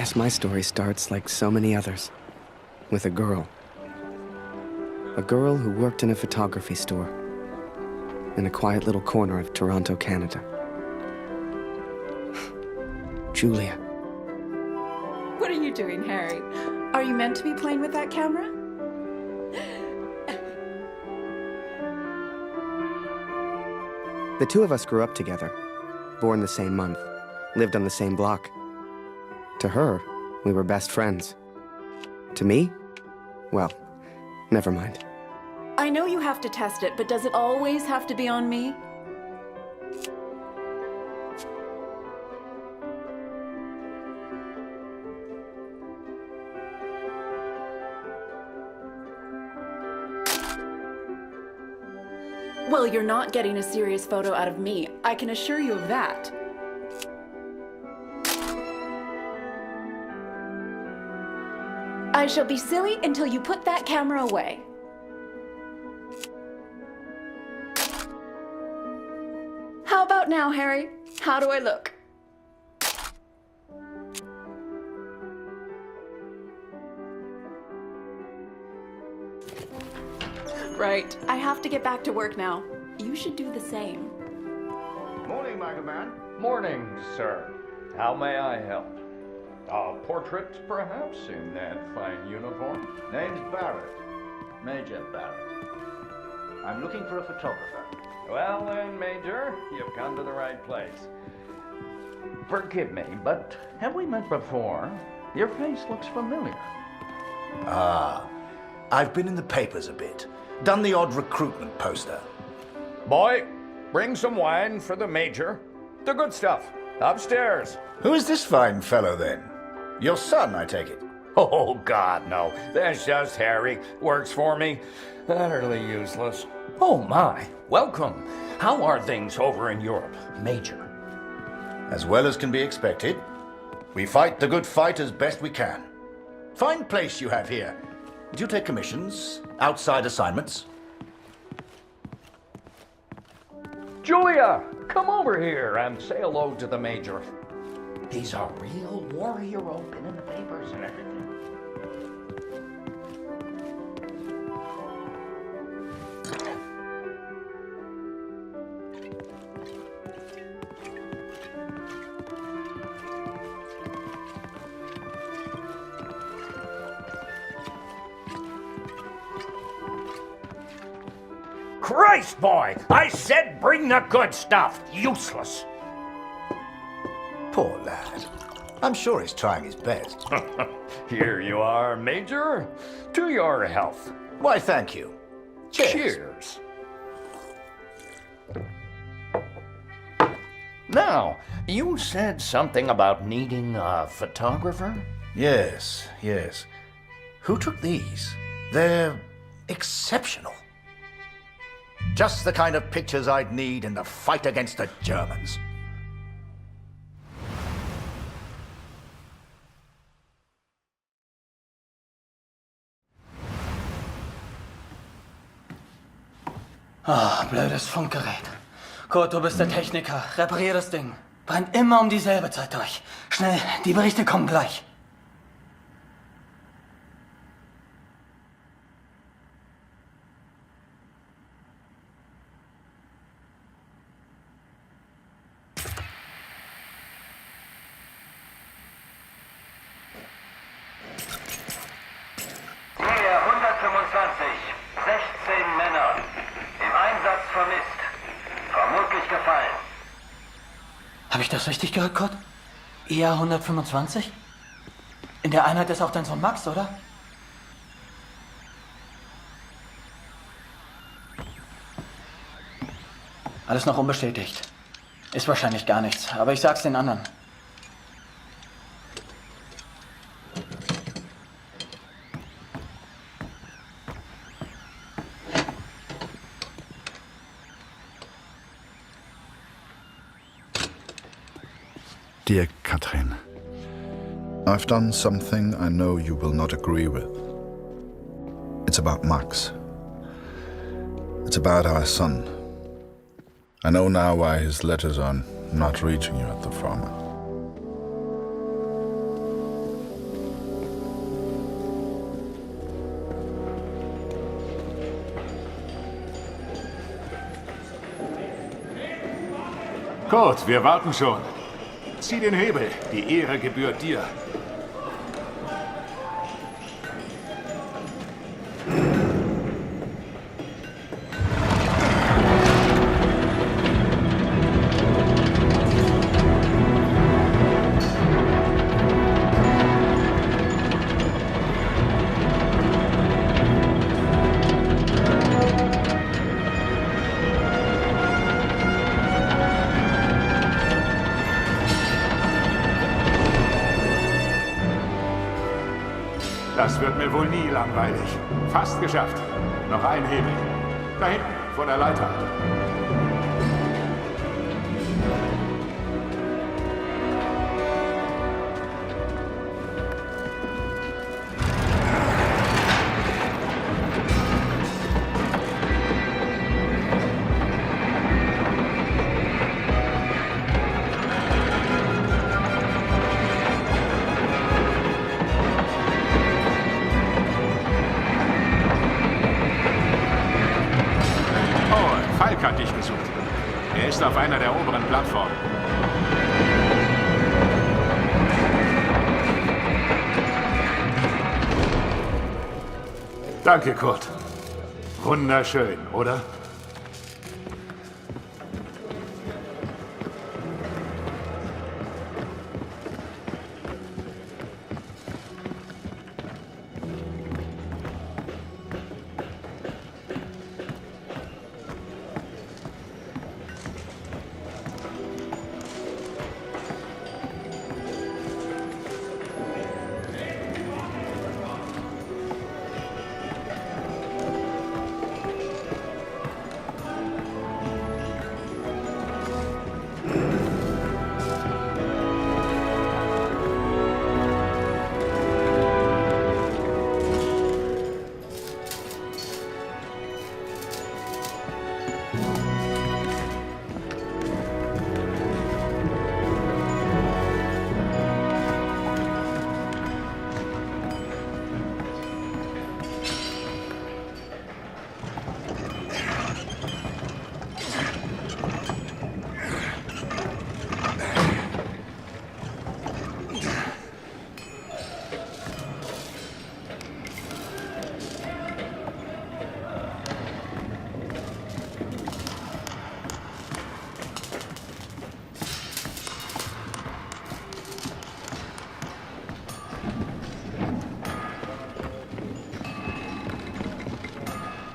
guess my story starts like so many others, with a girl. A girl who worked in a photography store in a quiet little corner of Toronto, Canada. Julia. What are you doing, Harry? Are you meant to be playing with that camera? The two of us grew up together, born the same month, lived on the same block. To her, we were best friends. To me, well, never mind. I know you have to test it, but does it always have to be on me? Well, you're not getting a serious photo out of me. I can assure you of that. I shall be silly until you put that camera away. How about now, Harry? How do I look? Right. I have to get back to work now. You should do the same. Morning, Michael Man. Morning, sir. How may I help? A portrait, perhaps, in that fine uniform? Name's Barrett. Major Barrett. I'm looking for a photographer. Well then, Major, you've come to the right place. Forgive me, but have we met before? Your face looks familiar. Ah, I've been in the papers a bit. Done the odd recruitment poster. Boy, bring some wine for the Major. The good stuff. Upstairs. Who is this fine fellow, then? Your son, I take it. Oh, God, no. That's just Harry. Works for me. Utterly useless. Oh, my. Welcome. How are things over in Europe, Major? As well as can be expected. We fight the good fight as best we can. Fine place you have here. Do you take commissions? Outside assignments? Julia, come over here and say hello to the Major. He's a real war hero, been in the papers and everything. Christ, boy! I said bring the good stuff. Useless. Poor lad. I'm sure he's trying his best. Here you are, Major. To your health. Why, thank you. Cheers. Cheers. Now, you said something about needing a photographer? Yes, yes. Who took these? They're exceptional. Just the kind of pictures I'd need in the fight against the Germans. Ah, blödes Funkgerät. Kurt, du bist der Techniker. Reparier das Ding. Brennt immer um dieselbe Zeit durch. Schnell, die Berichte kommen gleich. Hier 125, 16 Männer. Im Einsatz vermisst. Vermutlich gefallen. Habe ich das richtig gehört, Kurt? ER 125? In der Einheit ist auch dein Sohn Max, oder? Alles noch unbestätigt. Ist wahrscheinlich gar nichts, aber ich sag's den anderen. Dear Katrin, I've done something I know you will not agree with. It's about Max. It's about our son. I know now why his letters are not reaching you at the farm. Kurt, wir warten schon. Zieh den Hebel. Die Ehre gebührt dir. Das wird mir wohl nie langweilig. Fast geschafft. Noch ein Hebel. Da hinten, vor der Leiter. Falk hat dich gesucht. Er ist auf einer der oberen Plattformen. Danke, Kurt. Wunderschön, oder?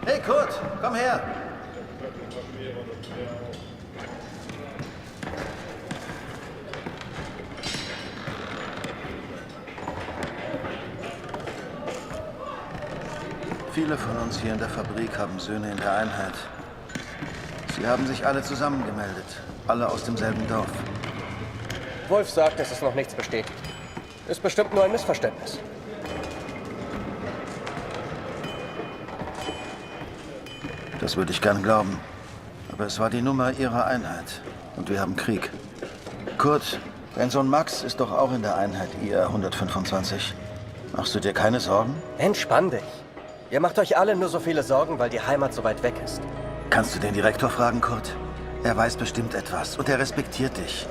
Hey Kurt, komm her! Viele von uns hier in der Fabrik haben Söhne in der Einheit. Sie haben sich alle zusammengemeldet. Alle aus demselben Dorf. Wolf sagt, dass es noch nichts bestätigt. Ist bestimmt nur ein Missverständnis. Das würde ich gern glauben. Aber es war die Nummer ihrer Einheit. Und wir haben Krieg. Kurt, dein Sohn Max ist doch auch in der Einheit IR 125. Machst du dir keine Sorgen? Entspann dich. Ihr macht euch alle nur so viele Sorgen, weil die Heimat so weit weg ist. Kannst du den Direktor fragen, Kurt? Er weiß bestimmt etwas und er respektiert dich.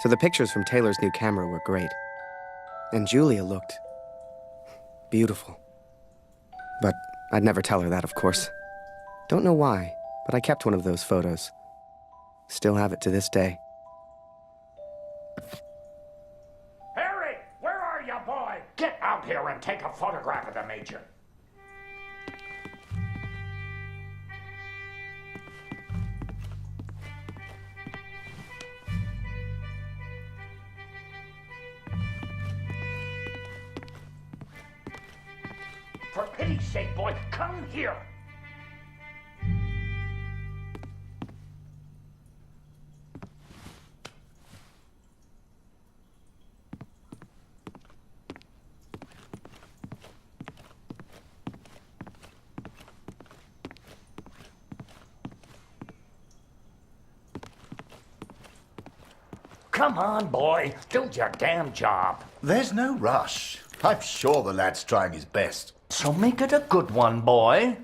So the pictures from Taylor's new camera were great. And Julia looked beautiful. But I'd never tell her that, of course. Don't know why, but I kept one of those photos. Still have it to this day. Harry, where are you, boy? Get out here and take a photograph of the Major. For pity's sake, boy, come here. Come on, boy. Do your damn job. There's no rush. I'm sure the lad's trying his best. So make it a good one, boy.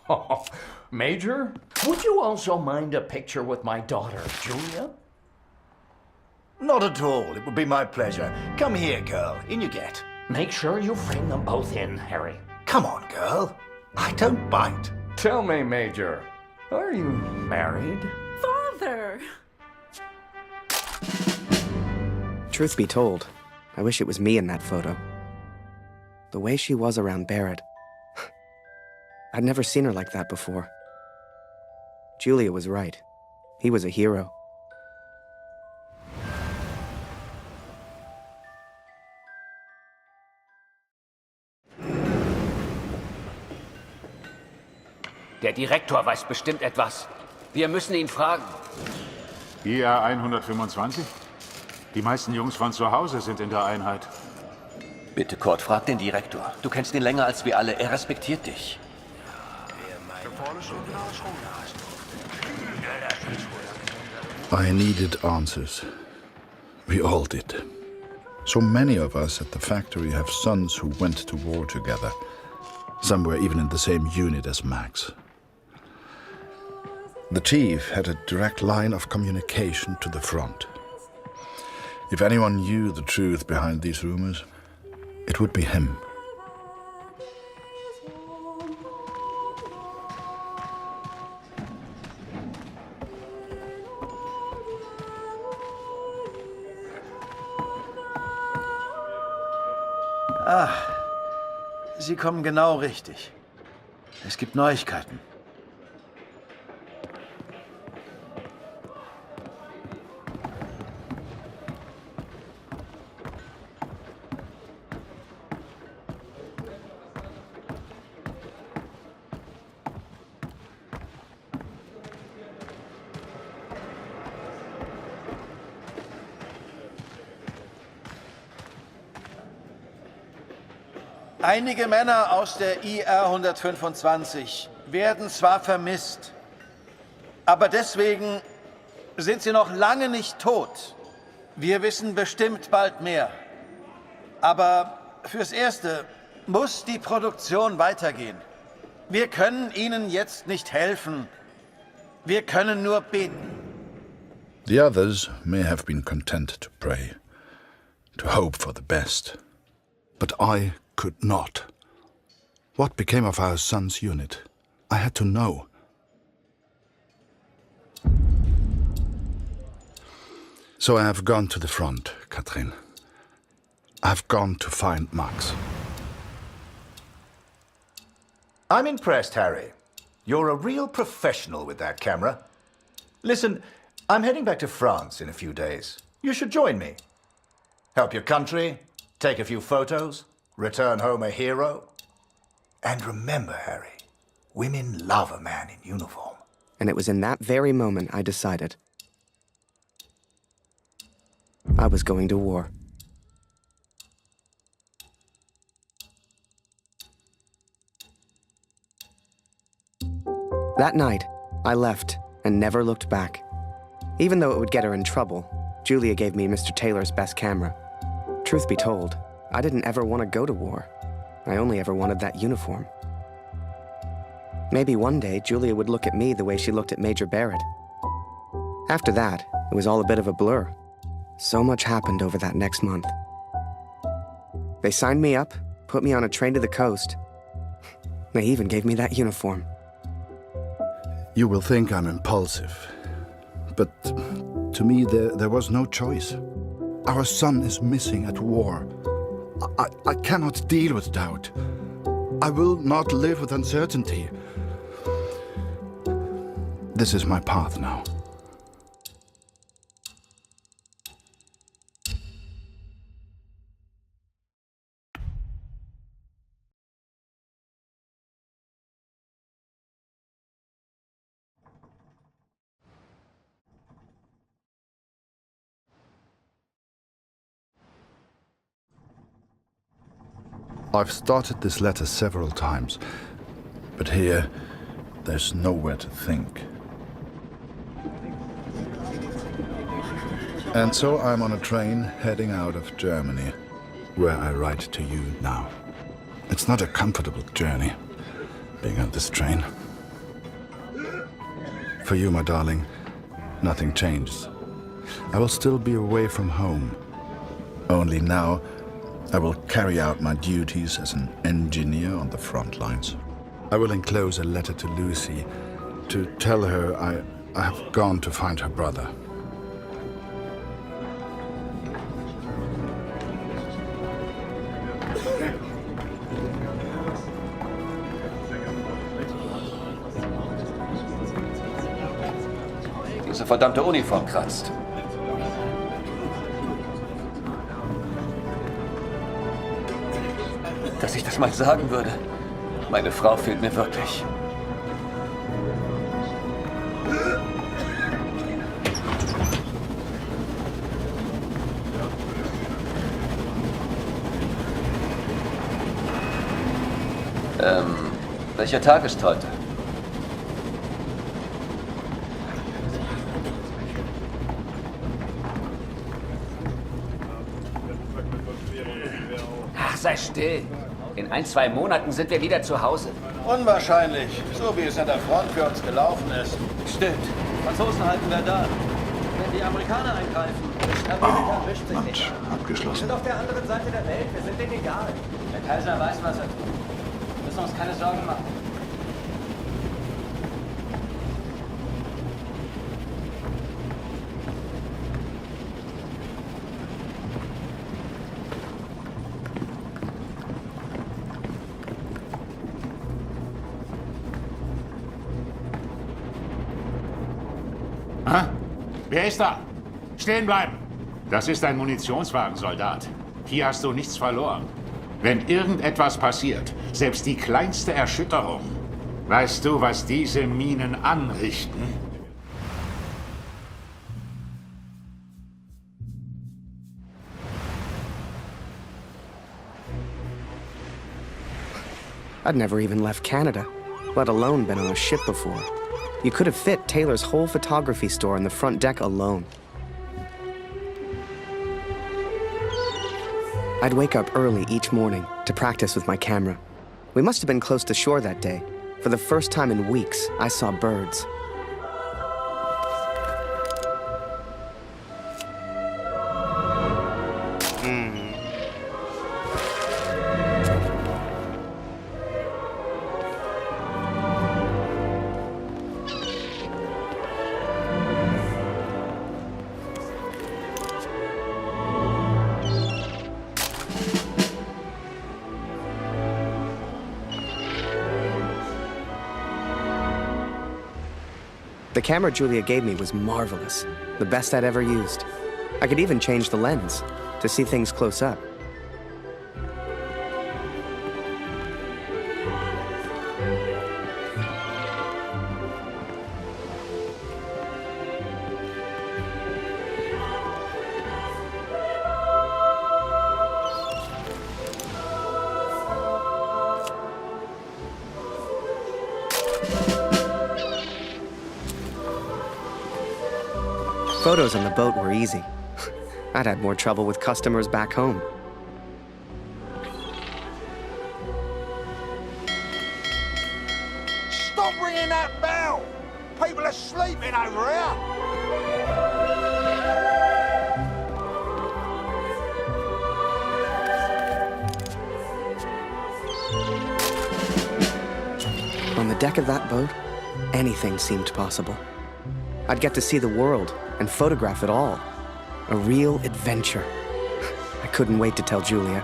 Oh, Major, would you also mind a picture with my daughter, Julia? Not at all. It would be my pleasure. Come here, girl. In you get. Make sure you frame them both in, Harry. Come on, girl. I don't bite. Tell me, Major, are you married? Father! Truth be told, I wish it was me in that photo. The way she was around Barrett. I'd never seen her like that before. Julia was right. He was a hero. Der Direktor weiß bestimmt etwas. Wir müssen ihn fragen. IR 125? Die meisten Jungs von zu Hause sind in der Einheit. Bitte, Kurt, frag den Direktor. Du kennst ihn länger als wir alle. Er respektiert dich. I needed answers. We all did. So many of us at the factory have sons who went to war together. Some were even in the same unit as Max. The chief had a direct line of communication to the front. If anyone knew the truth behind these rumors, it would be him. Sie kommen genau richtig. Es gibt Neuigkeiten. Einige Männer aus der IR 125 werden zwar vermisst, aber deswegen sind sie noch lange nicht tot. Wir wissen bestimmt bald mehr. Aber fürs Erste muss die Produktion weitergehen. Wir können ihnen jetzt nicht helfen. Wir können nur beten. The others may have been content to pray, to hope for the best. But I could not. What became of our son's unit? I had to know. So I have gone to the front, Katrin. I've gone to find Max. I'm impressed, Harry. You're a real professional with that camera. Listen, I'm heading back to France in a few days. You should join me. Help your country, take a few photos, return home a hero. And remember, Harry, women love a man in uniform. And it was in that very moment I decided I was going to war. That night, I left and never looked back. Even though it would get her in trouble, Julia gave me Mr. Taylor's best camera. Truth be told, I didn't ever want to go to war. I only ever wanted that uniform. Maybe one day Julia would look at me the way she looked at Major Barrett. After that, it was all a bit of a blur. So much happened over that next month. They signed me up, put me on a train to the coast. They even gave me that uniform. You will think I'm impulsive, but to me there was no choice. Our son is missing at war. I cannot deal with doubt. I will not live with uncertainty. This is my path now. I've started this letter several times, but here, there's nowhere to think. And so I'm on a train heading out of Germany, where I write to you now. It's not a comfortable journey, being on this train. For you, my darling, nothing changes. I will still be away from home. Only now, I will carry out my duties as an engineer on the front lines. I will enclose a letter to Lucy to tell her I have gone to find her brother. Diese verdammte Uniform kratzt. Dass ich das mal sagen würde. Meine Frau fehlt mir wirklich. Welcher Tag ist heute? Ach, sei still. In 1-2 Monaten sind wir wieder zu Hause. Unwahrscheinlich, so wie es an der Front für uns gelaufen ist. Stimmt. Franzosen halten wir da. Wenn die Amerikaner eingreifen, Amerika wischt sich nicht. Abgeschlossen. Wir sind auf der anderen Seite der Welt, wir sind denen egal. Der Kaiser weiß, was er tut. Wir müssen uns keine Sorgen machen. Ah, wer ist da? Stehen bleiben! Das ist ein Munitionswagen, Soldat. Hier hast du nichts verloren. Wenn irgendetwas passiert, selbst die kleinste Erschütterung, weißt du, was diese Minen anrichten? I'd never even left Canada, let alone been on a ship before. You could have fit Taylor's whole photography store on the front deck alone. I'd wake up early each morning to practice with my camera. We must have been close to shore that day. For the first time in weeks, I saw birds. The camera Julia gave me was marvelous, the best I'd ever used. I could even change the lens to see things close up. Photos on the boat were easy. I'd had more trouble with customers back home. Stop ringing that bell! People are sleeping over here! On the deck of that boat, anything seemed possible. I'd get to see the world and photograph it all. A real adventure. I couldn't wait to tell Julia.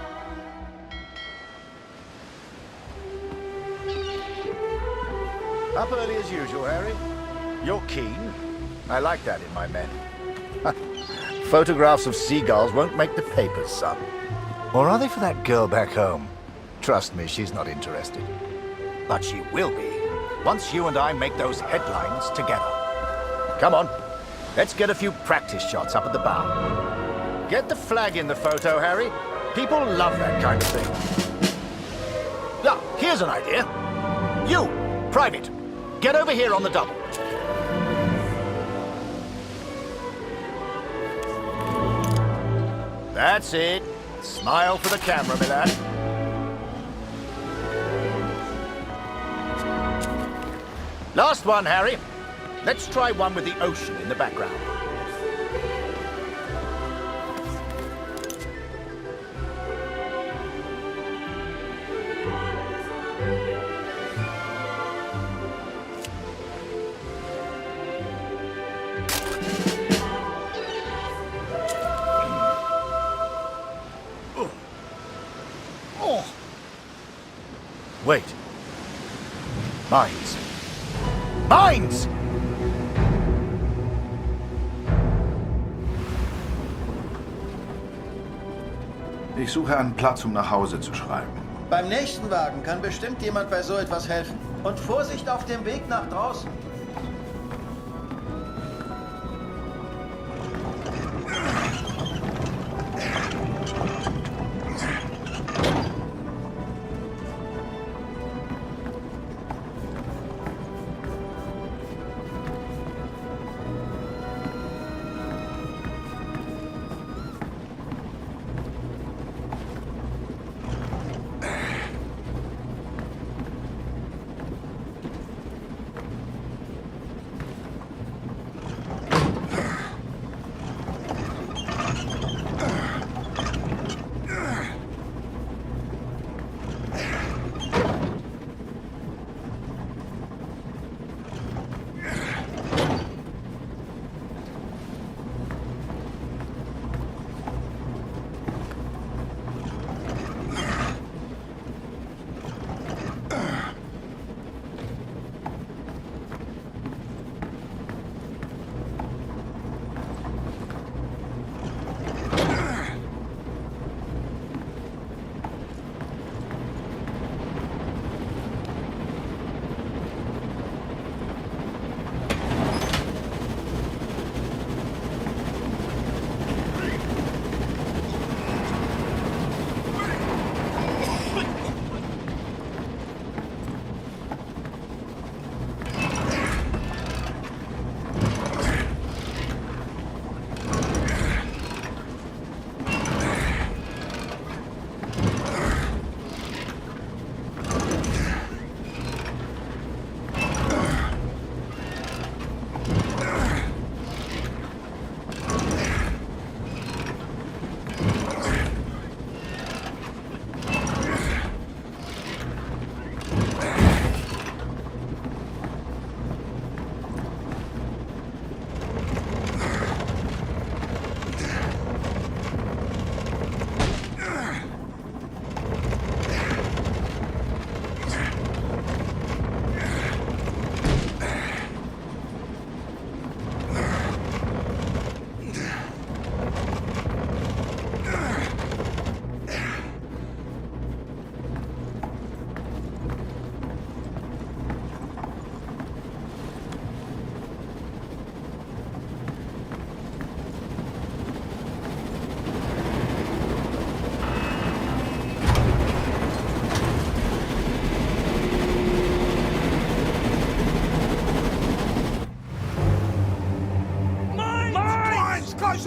Up early as usual, Harry. You're keen. I like that in my men. Photographs of seagulls won't make the papers, son. Or are they for that girl back home? Trust me, she's not interested. But she will be, once you and I make those headlines together. Come on, let's get a few practice shots up at the bow. Get the flag in the photo, Harry. People love that kind of thing. Here's an idea. You, Private, get over here on the double. That's it. Smile for the camera, my lad. Last one, Harry. Let's try one with the ocean in the background. Wait. Mines. Mines! Ich suche einen Platz, um nach Hause zu schreiben. Beim nächsten Wagen kann bestimmt jemand bei so etwas helfen. Und Vorsicht auf dem Weg nach draußen.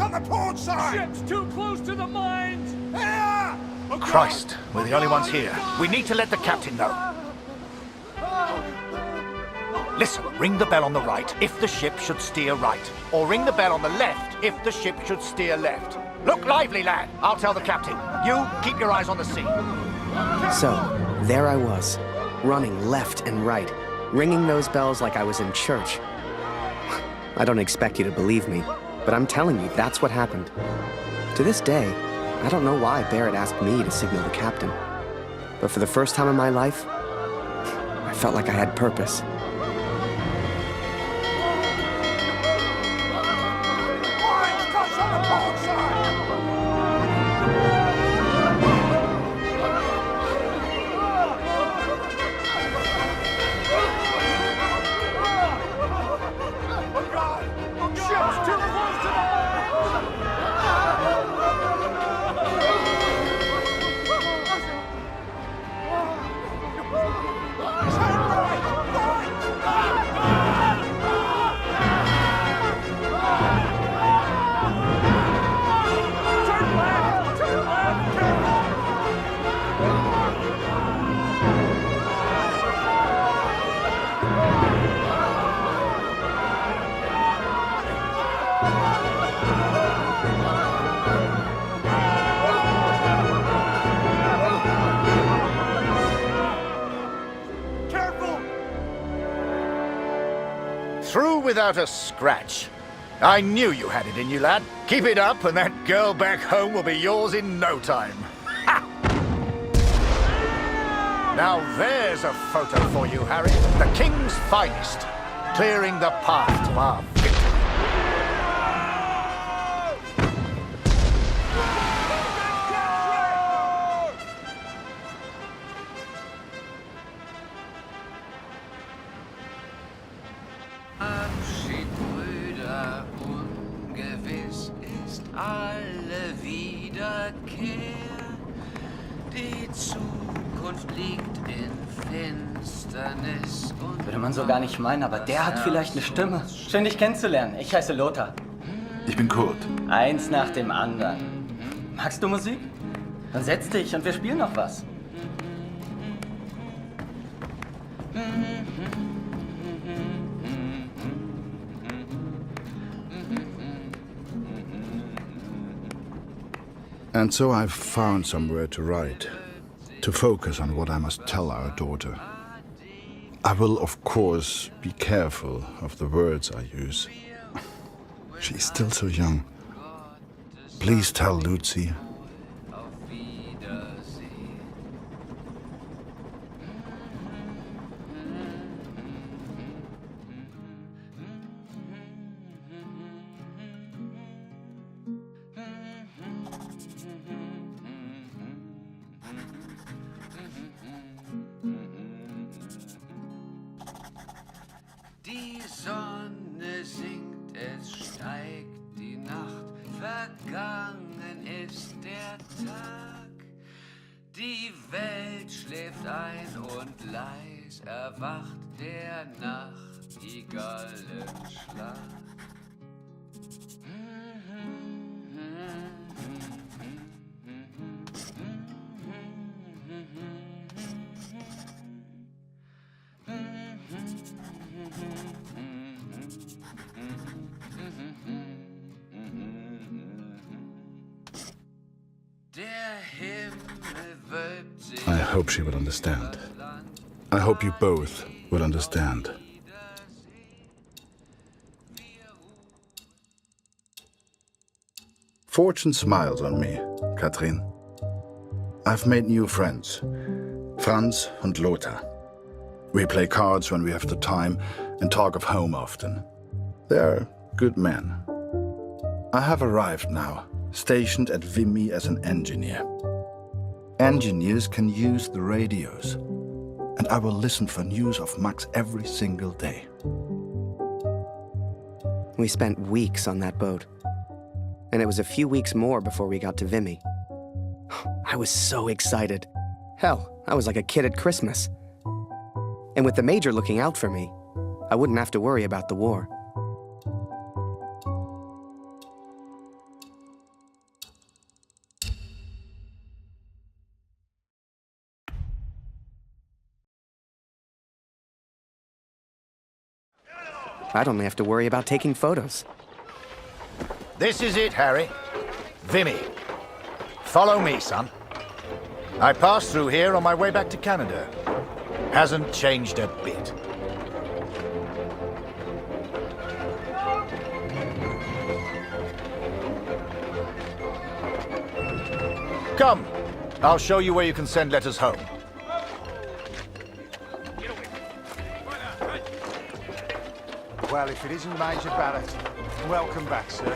On the port side! Ship's too close to the mines! Here! Christ, we're the only ones here. We need to let the captain know. Listen, ring the bell on the right if the ship should steer right. Or ring the bell on the left if the ship should steer left. Look lively, lad. I'll tell the captain. You, keep your eyes on the sea. So, there I was, running left and right, ringing those bells like I was in church. I don't expect you to believe me, but I'm telling you, that's what happened. To this day, I don't know why Barrett asked me to signal the captain. But for the first time in my life, I felt like I had purpose. You without a scratch. I knew you had it in you, lad. Keep it up, and that girl back home will be yours in no time. Ha! Now there's a photo for you, Harry. The King's finest. Clearing the path to our victory. Abschied, Brüder, ungewiss ist alle Wiederkehr. Die Zukunft liegt in Finsternis und... Würde man so gar nicht meinen, aber der hat vielleicht eine Stimme. Schön, dich kennenzulernen. Ich heiße Lothar. Ich bin Kurt. Eins nach dem anderen. Magst du Musik? Dann setz dich und wir spielen noch was. And so I've found somewhere to write, to focus on what I must tell our daughter. I will, of course, be careful of the words I use. She's still so young. Please tell Lucy. Die Sonne sinkt, es steigt die Nacht, vergangen ist der Tag. Die Welt schläft ein und leis erwacht der Nachtigallenschlag. I hope she will understand. I hope you both will understand. Fortune smiles on me, Katrin. I've made new friends, Franz and Lothar. We play cards when we have the time and talk of home often. They're good men. I have arrived now, stationed at Vimy as an engineer. Engineers can use the radios, and I will listen for news of Max every single day. We spent weeks on that boat, and it was a few weeks more before we got to Vimy. I was so excited. Hell, I was like a kid at Christmas. And with the Major looking out for me, I wouldn't have to worry about the war. I'd only have to worry about taking photos. This is it, Harry. Vimy. Follow me, son. I passed through here on my way back to Canada. Hasn't changed a bit. Come, I'll show you where you can send letters home. Well, if it isn't Major Barrett, welcome back, sir.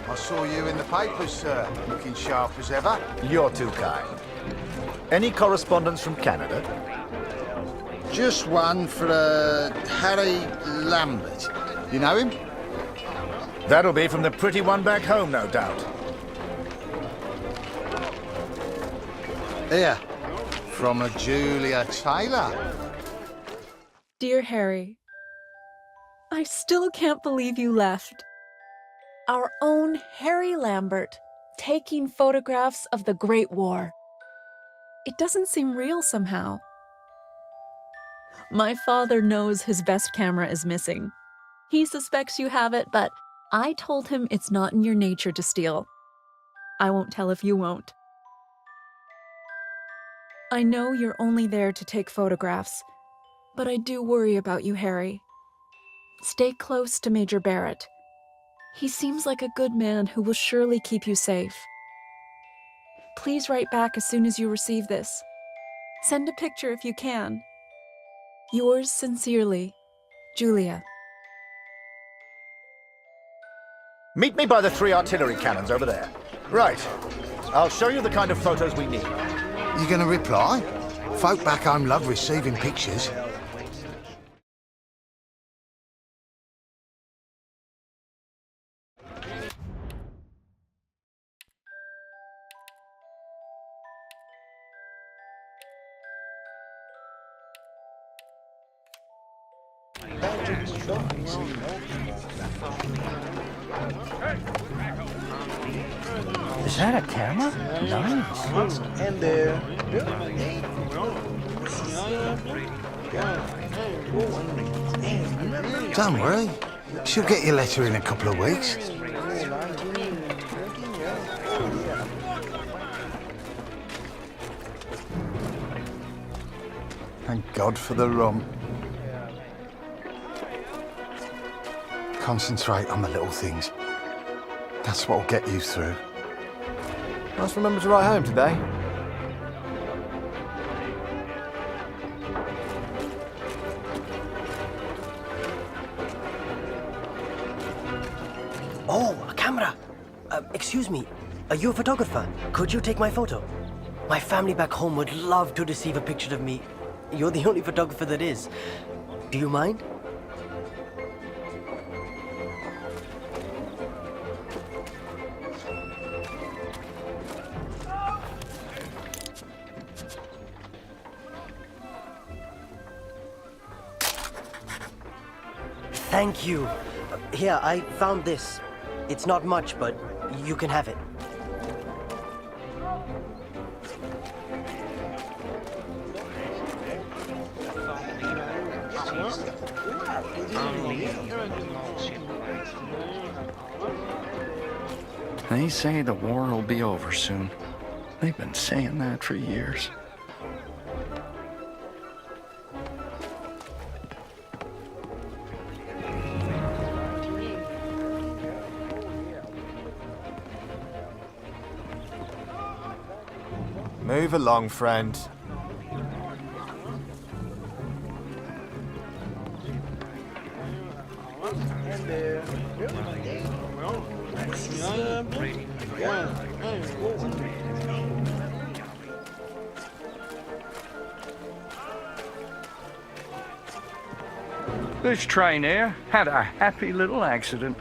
I saw you in the papers, sir, looking sharp as ever. You're too kind. Any correspondence from Canada? Just one for Harry Lambert. You know him? That'll be from the pretty one back home, no doubt. Here, from a Julia Taylor. Dear Harry, I still can't believe you left. Our own Harry Lambert, taking photographs of the Great War. It doesn't seem real somehow. My father knows his best camera is missing. He suspects you have it, but I told him it's not in your nature to steal. I won't tell if you won't. I know you're only there to take photographs, but I do worry about you, Harry. Stay close to Major Barrett. He seems like a good man who will surely keep you safe. Please write back as soon as you receive this. Send a picture if you can. Yours sincerely, Julia. Meet me by the 3 artillery cannons over there. Right. I'll show you the kind of photos we need. You gonna reply? Folk back home love receiving pictures. Is that a camera? Nice. And there. Don't worry. She'll get your letter in a couple of weeks. Thank God for the rum. Concentrate on the little things. That's what'll get you through. Must remember to write home today. Oh, a camera! Excuse me, are you a photographer? Could you take my photo? My family back home would love to receive a picture of me. You're the only photographer that is. Do you mind? Thank you. Here, I found this. It's not much, but you can have it. They say the war will be over soon. They've been saying that for years. Move along, friend. This train here had a happy little accident.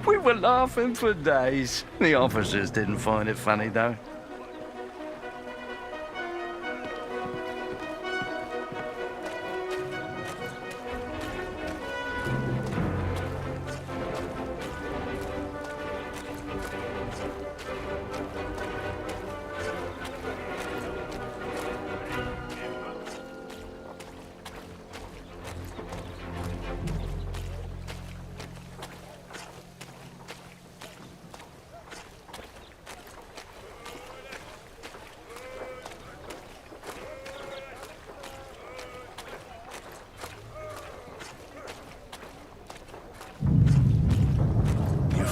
We were laughing for days. The officers didn't find it funny, though.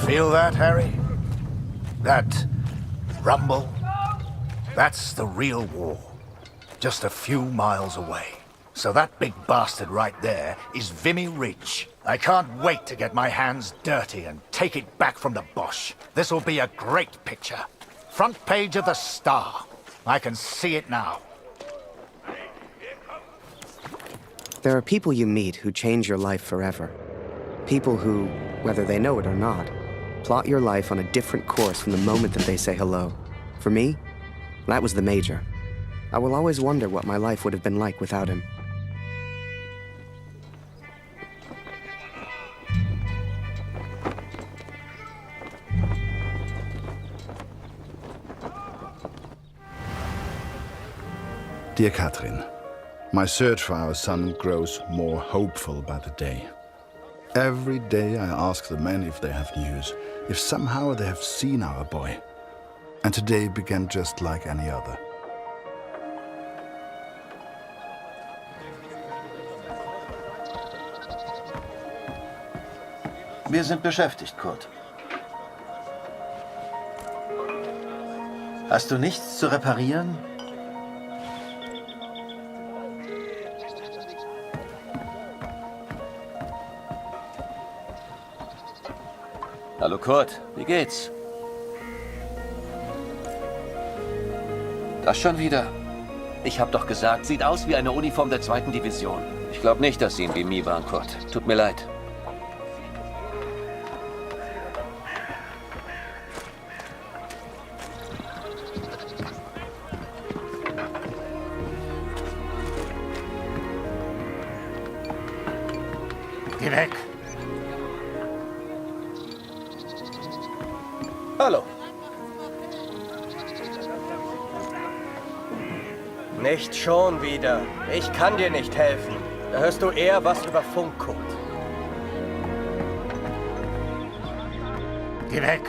Feel that, Harry? That rumble? That's the real war. Just a few miles away. So that big bastard right there is Vimy Ridge. I can't wait to get my hands dirty and take it back from the Boche. This'll be a great picture. Front page of the Star. I can see it now. There are people you meet who change your life forever. People who, whether they know it or not, plot your life on a different course from the moment that they say hello. For me, that was the Major. I will always wonder what my life would have been like without him. Dear Catherine, my search for our son grows more hopeful by the day. Every day I ask the men if they have news, if somehow they have seen our boy. And today began just like any other. Wir sind beschäftigt, Kurt. Hast du nichts zu reparieren? Hallo Kurt, wie geht's? Das schon wieder? Ich hab doch gesagt, sieht aus wie eine Uniform der 2. Division. Ich glaube nicht, dass Sie in Bimi waren, Kurt. Tut mir leid. Geh weg! Hallo. Nicht schon wieder. Ich kann dir nicht helfen. Da hörst du eher was über Funk, Kurt. Geh weg!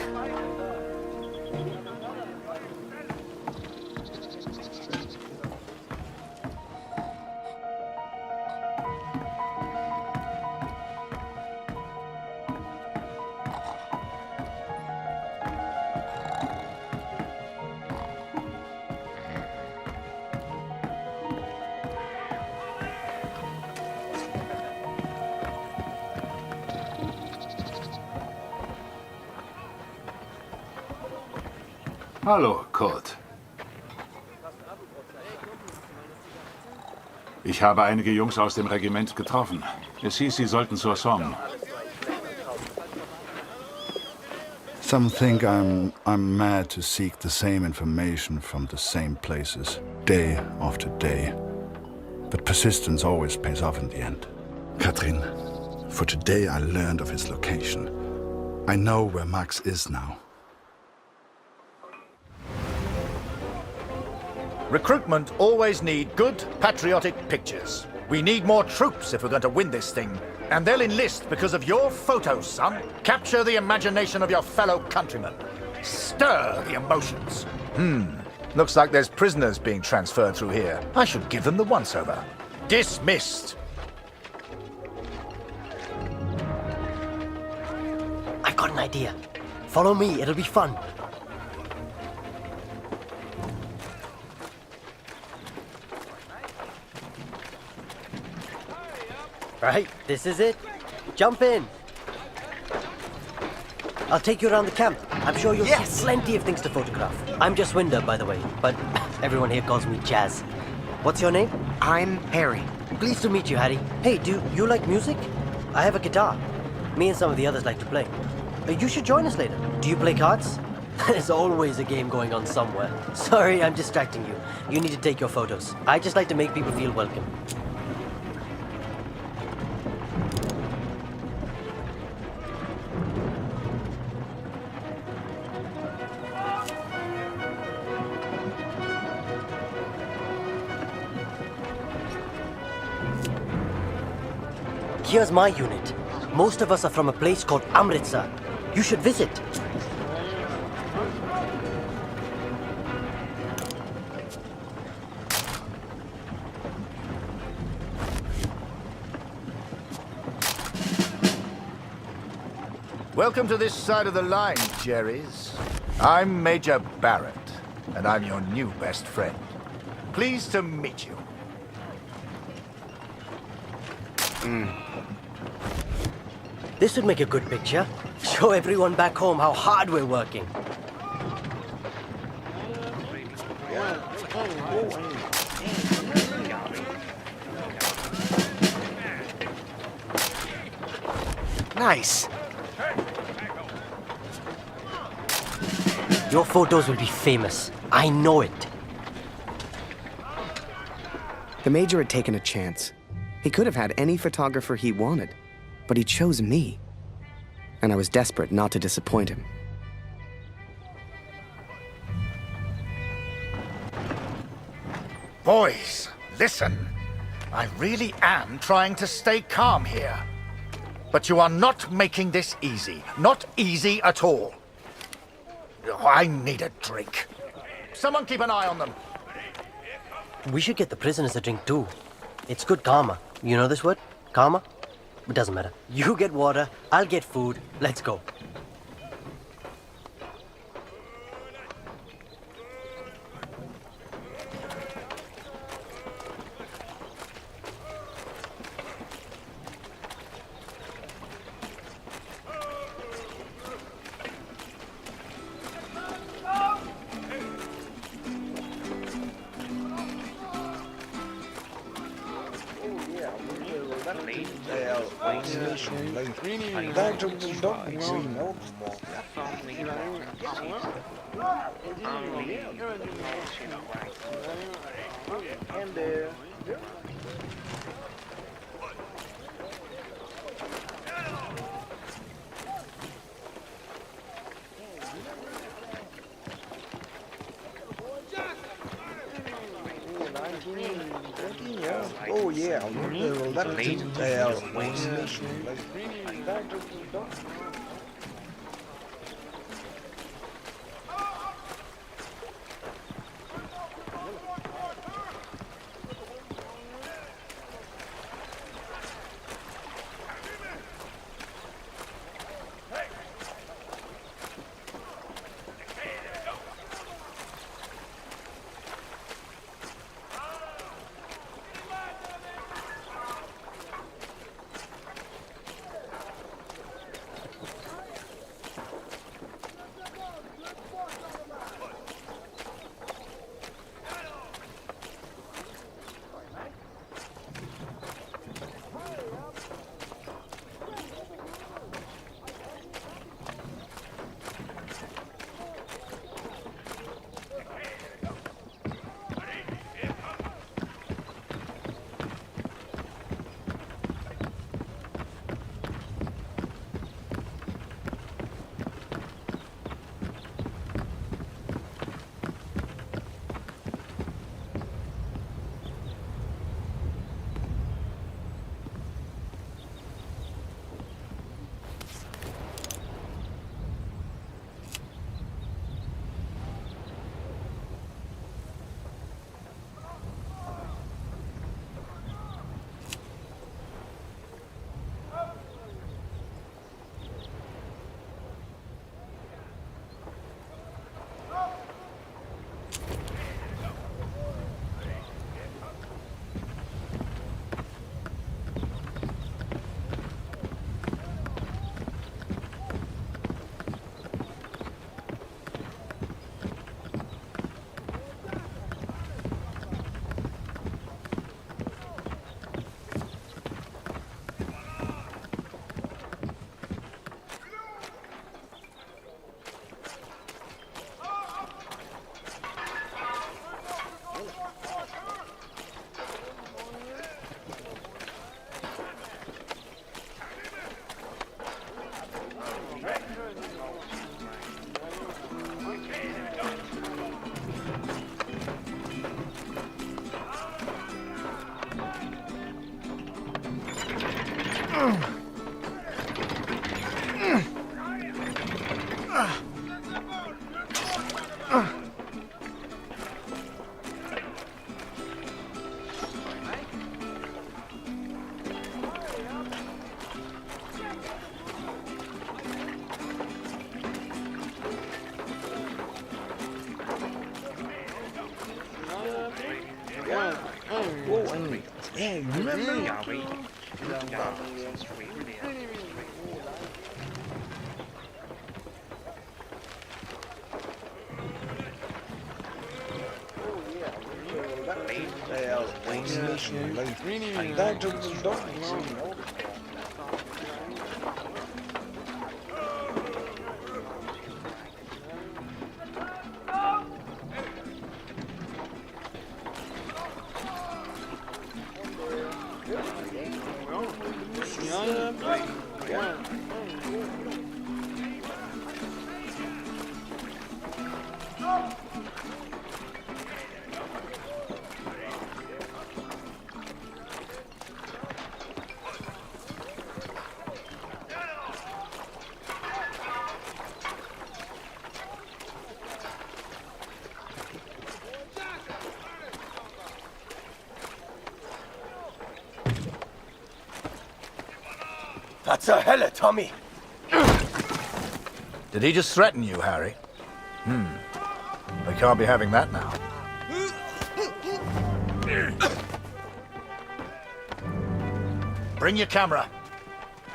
Hallo, Kurt. Ich habe einige Jungs aus dem Regiment getroffen. Es hieß, sie sollten zur Somme. Some think I'm mad to seek the same information from the same places, day after day. But persistence always pays off in the end. Katrin, for today I learned of his location. I know where Max is now. Recruitment always need good, patriotic pictures. We need more troops if we're going to win this thing. And they'll enlist because of your photos, son. Capture the imagination of your fellow countrymen. Stir the emotions. Looks like there's prisoners being transferred through here. I should give them the once-over. Dismissed. I've got an idea. Follow me, it'll be fun. Right, this is it. Jump in. I'll take you around the camp. I'm sure you'll see plenty of things to photograph. I'm just Winder, by the way, but everyone here calls me Jazz. What's your name? I'm Harry. Pleased to meet you, Harry. Hey, do you like music? I have a guitar. Me and some of the others like to play. You should join us later. Do you play cards? There's always a game going on somewhere. Sorry, I'm distracting you. You need to take your photos. I just like to make people feel welcome. Here's my unit. Most of us are from a place called Amritsar. You should visit. Welcome to this side of the line, Jerry's. I'm Major Barrett, and I'm your new best friend. Pleased to meet you. This would make a good picture. Show everyone back home how hard we're working. Nice. Your photos will be famous. I know it. The Major had taken a chance. He could have had any photographer he wanted, but he chose me. And I was desperate not to disappoint him. Boys, listen. I really am trying to stay calm here. But you are not making this easy. Not easy at all. I need a drink. Someone keep an eye on them. We should get the prisoners a drink too. It's good karma. You know this word? Karma? It doesn't matter. You get water, I'll get food. Let's go. Oh yeah, Was zur Hölle, Tommy? Did he just threaten you, Harry? We can't be having that now. Bring your camera.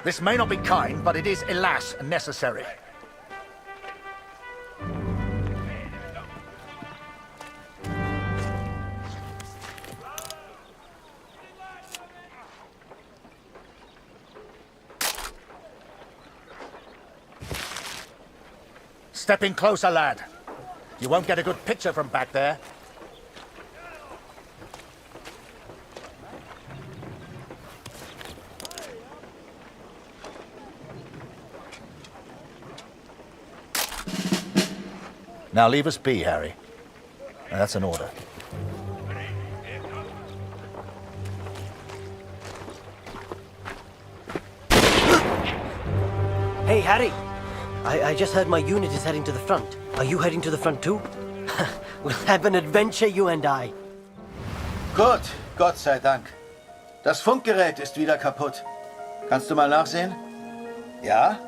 This may not be kind, but it is, alas, necessary. Step in closer, lad. You won't get a good picture from back there. Now leave us be, Harry. That's an order. Hey, Harry! I just heard my unit is heading to the front. Are you heading to the front too? We'll have an adventure, you and I. Gut, Gott sei Dank. Das Funkgerät ist wieder kaputt. Kannst du mal nachsehen? Ja?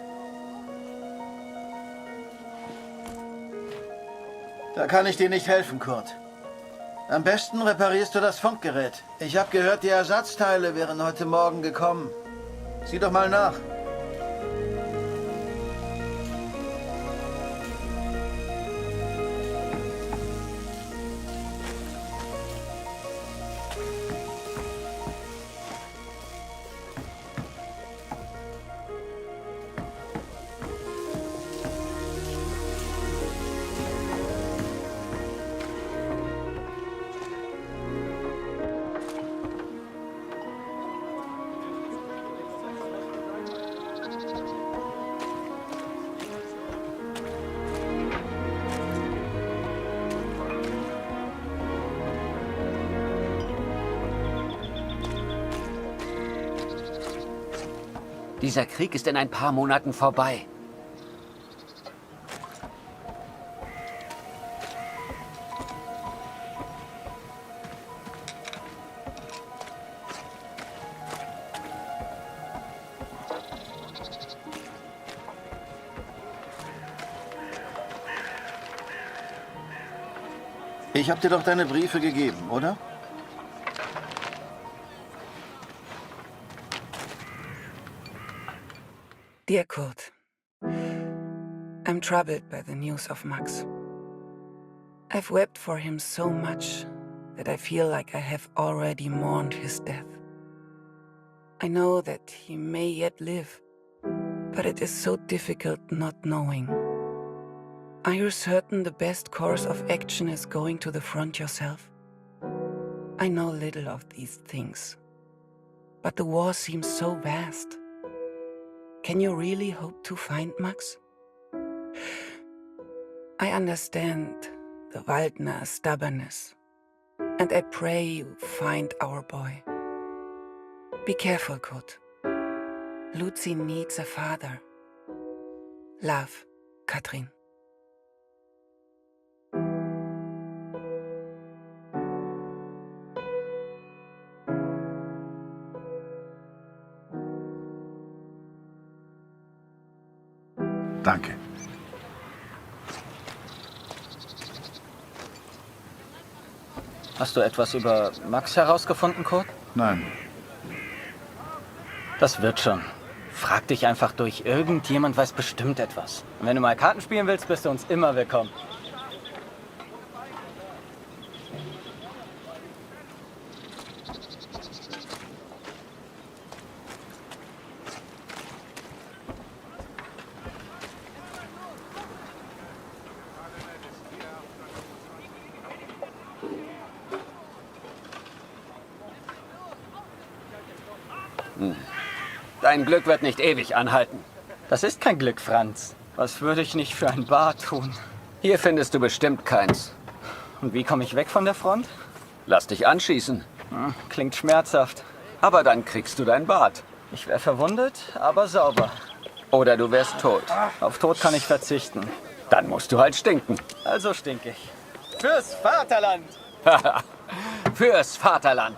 Da kann ich dir nicht helfen, Kurt. Am besten reparierst du das Funkgerät. Ich habe gehört, die Ersatzteile wären heute Morgen gekommen. Sieh doch mal nach. Dieser Krieg ist in ein paar Monaten vorbei. Ich habe dir doch deine Briefe gegeben, oder? Dear Kurt, I'm troubled by the news of Max. I've wept for him so much that I feel like I have already mourned his death. I know that he may yet live, but it is so difficult not knowing. Are you certain the best course of action is going to the front yourself? I know little of these things, but the war seems so vast. Can you really hope to find Max? I understand the Waldner stubbornness, and I pray you find our boy. Be careful, Kurt. Lucy needs a father. Love, Katrin. Danke. Hast du etwas über Max herausgefunden, Kurt? Nein. Das wird schon. Frag dich einfach durch. Irgendjemand weiß bestimmt etwas. Und wenn du mal Karten spielen willst, bist du uns immer willkommen. Dein Glück wird nicht ewig anhalten. Das ist kein Glück, Franz. Was würde ich nicht für ein Bad tun? Hier findest du bestimmt keins. Und wie komme ich weg von der Front? Lass dich anschießen. Klingt schmerzhaft. Aber dann kriegst du dein Bad. Ich wäre verwundet, aber sauber. Oder du wärst tot. Auf Tod kann ich verzichten. Dann musst du halt stinken. Also stink ich. Fürs Vaterland! Fürs Vaterland!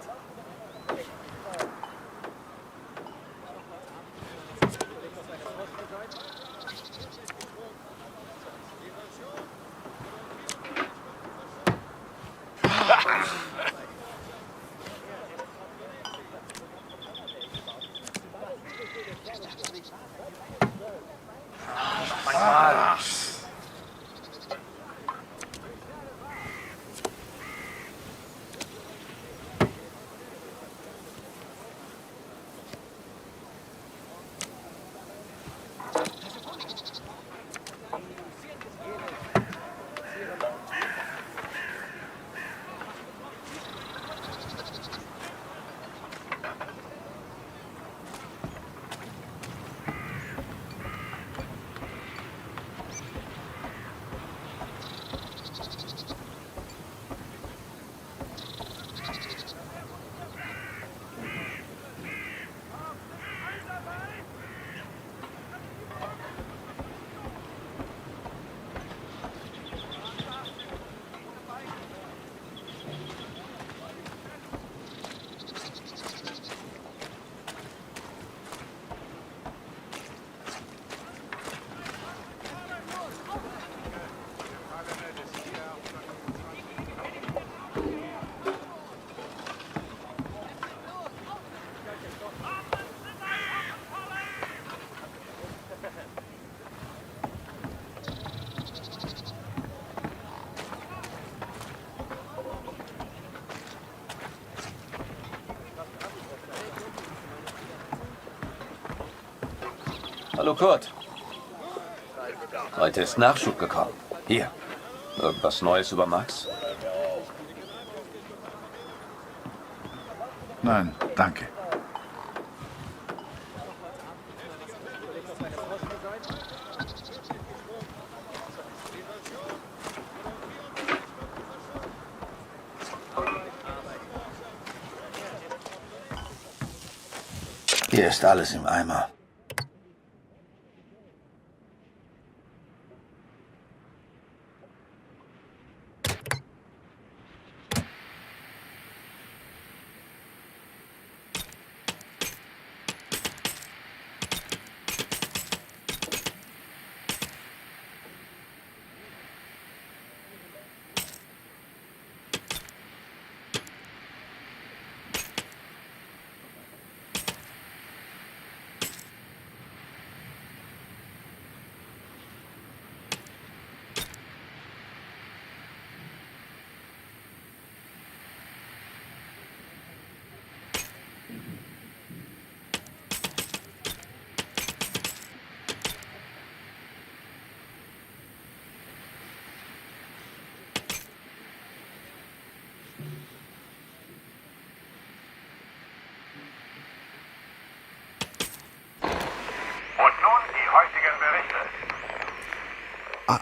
Hallo Kurt. Heute ist Nachschub gekommen. Hier. Irgendwas Neues über Max? Nein, danke. Hier ist alles im Eimer.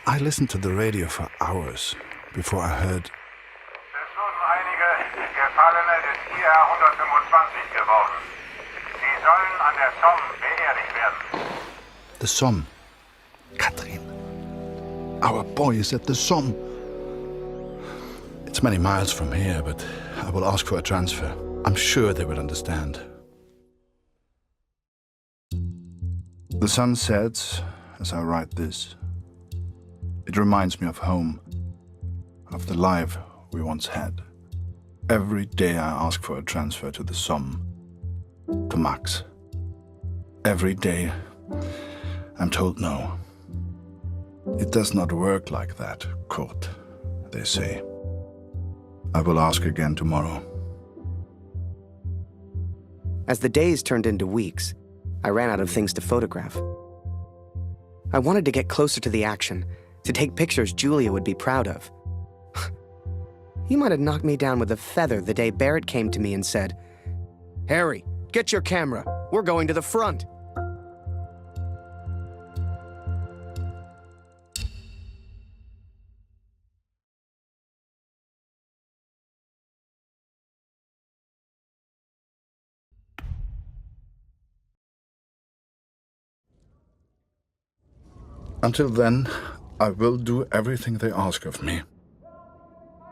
I listened to the radio for hours before I heard. Es wurden einige Gefallene des IR 125 geworden. Sie sollen an der Somme beerdigt werden. The Somme. Katrin. Our boy is at the Somme. It's many miles from here, but I will ask for a transfer. I'm sure they will understand. The sun sets as I write this. It reminds me of home, of the life we once had. Every day I ask for a transfer to the Somme, to Max. Every day I'm told no. It does not work like that, Kurt, they say. I will ask again tomorrow. As the days turned into weeks, I ran out of things to photograph. I wanted to get closer to the action, to take pictures Julia would be proud of. You might have knocked me down with a feather the day Barrett came to me and said, "Harry, get your camera. We're going to the front." Until then, I will do everything they ask of me.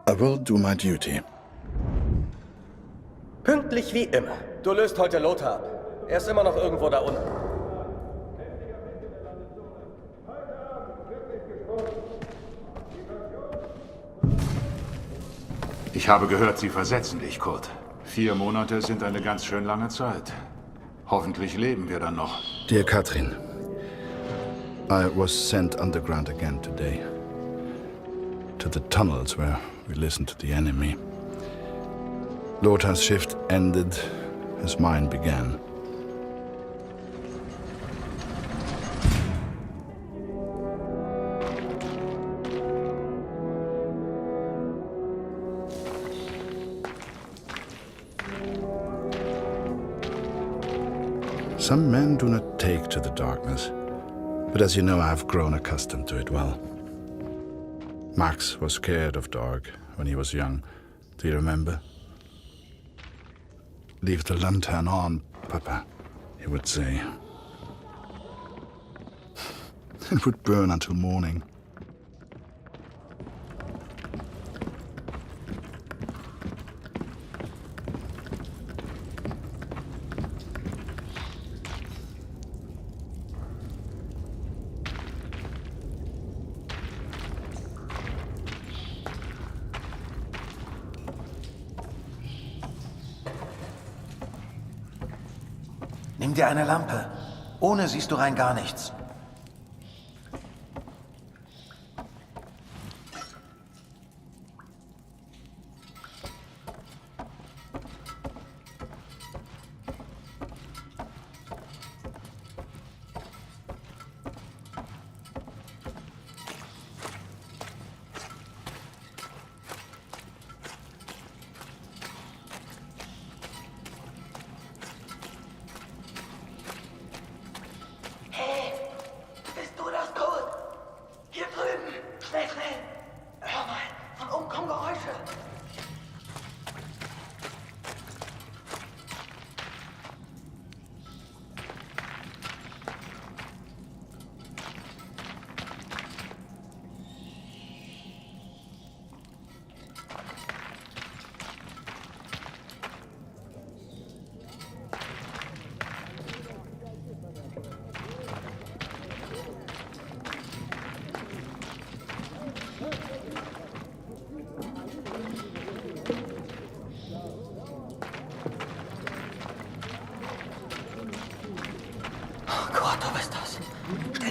I will do my duty. Pünktlich wie immer. Du löst heute Lothar ab. Er ist immer noch irgendwo da unten. Ich habe gehört, Sie versetzen dich, Kurt. 4 Monate sind eine ganz schön lange Zeit. Hoffentlich leben wir dann noch. Dear Katrin, I was sent underground again today. To the tunnels where we listened to the enemy. Lothar's shift ended as mine began. Some men do not take to the darkness, but as you know, I have grown accustomed to it well. Max was scared of dark when he was young. Do you remember? "Leave the lantern on, Papa," he would say. It would burn until morning. Nimm dir eine Lampe. Ohne siehst du rein gar nichts.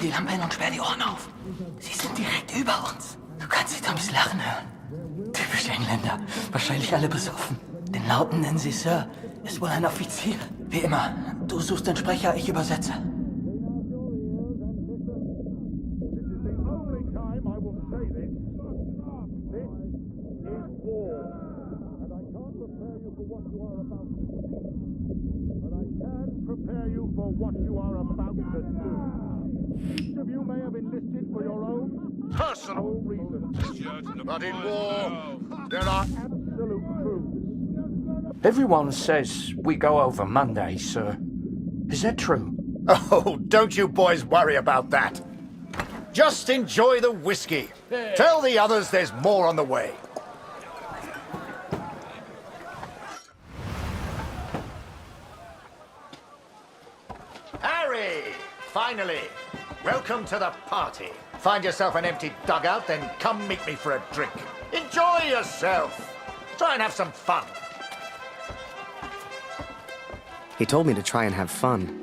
Stell die Lampe hin und sperr die Ohren auf. Sie sind direkt über uns. Du kannst sie durchs Lachen hören. Typisch Engländer. Wahrscheinlich alle besoffen. Den Lauten nennen sie Sir. Ist wohl ein Offizier. Wie immer. Du suchst den Sprecher, ich übersetze. Personal reasons. But in war, there are absolute truths. Everyone says we go over Monday, sir. Is that true? Oh, don't you boys worry about that. Just enjoy the whiskey. Tell the others there's more on the way. Harry! Finally! Welcome to the party. Find yourself an empty dugout, then come meet me for a drink. Enjoy yourself. Try and have some fun. He told me to try and have fun,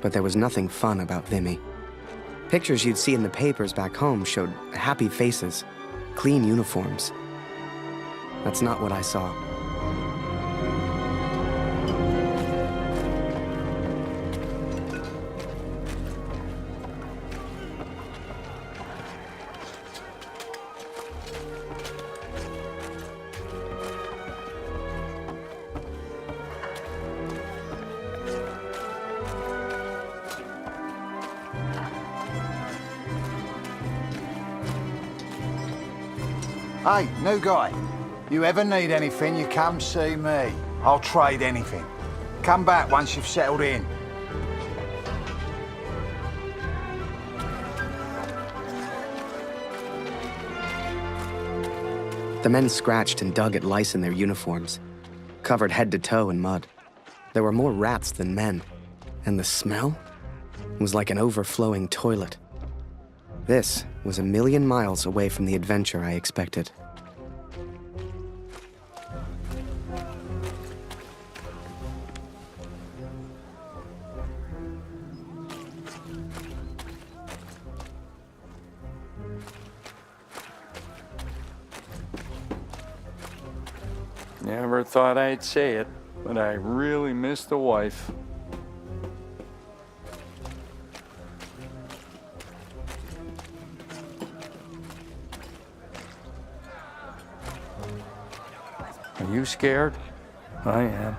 but there was nothing fun about Vimy. Pictures you'd see in the papers back home showed happy faces, clean uniforms. That's not what I saw. Hey, new guy. You ever need anything, you come see me. I'll trade anything. Come back once you've settled in. The men scratched and dug at lice in their uniforms, covered head to toe in mud. There were more rats than men, and the smell was like an overflowing toilet. This was a million miles away from the adventure I expected. Never thought I'd say it, but I really miss the wife. Are you scared? I am.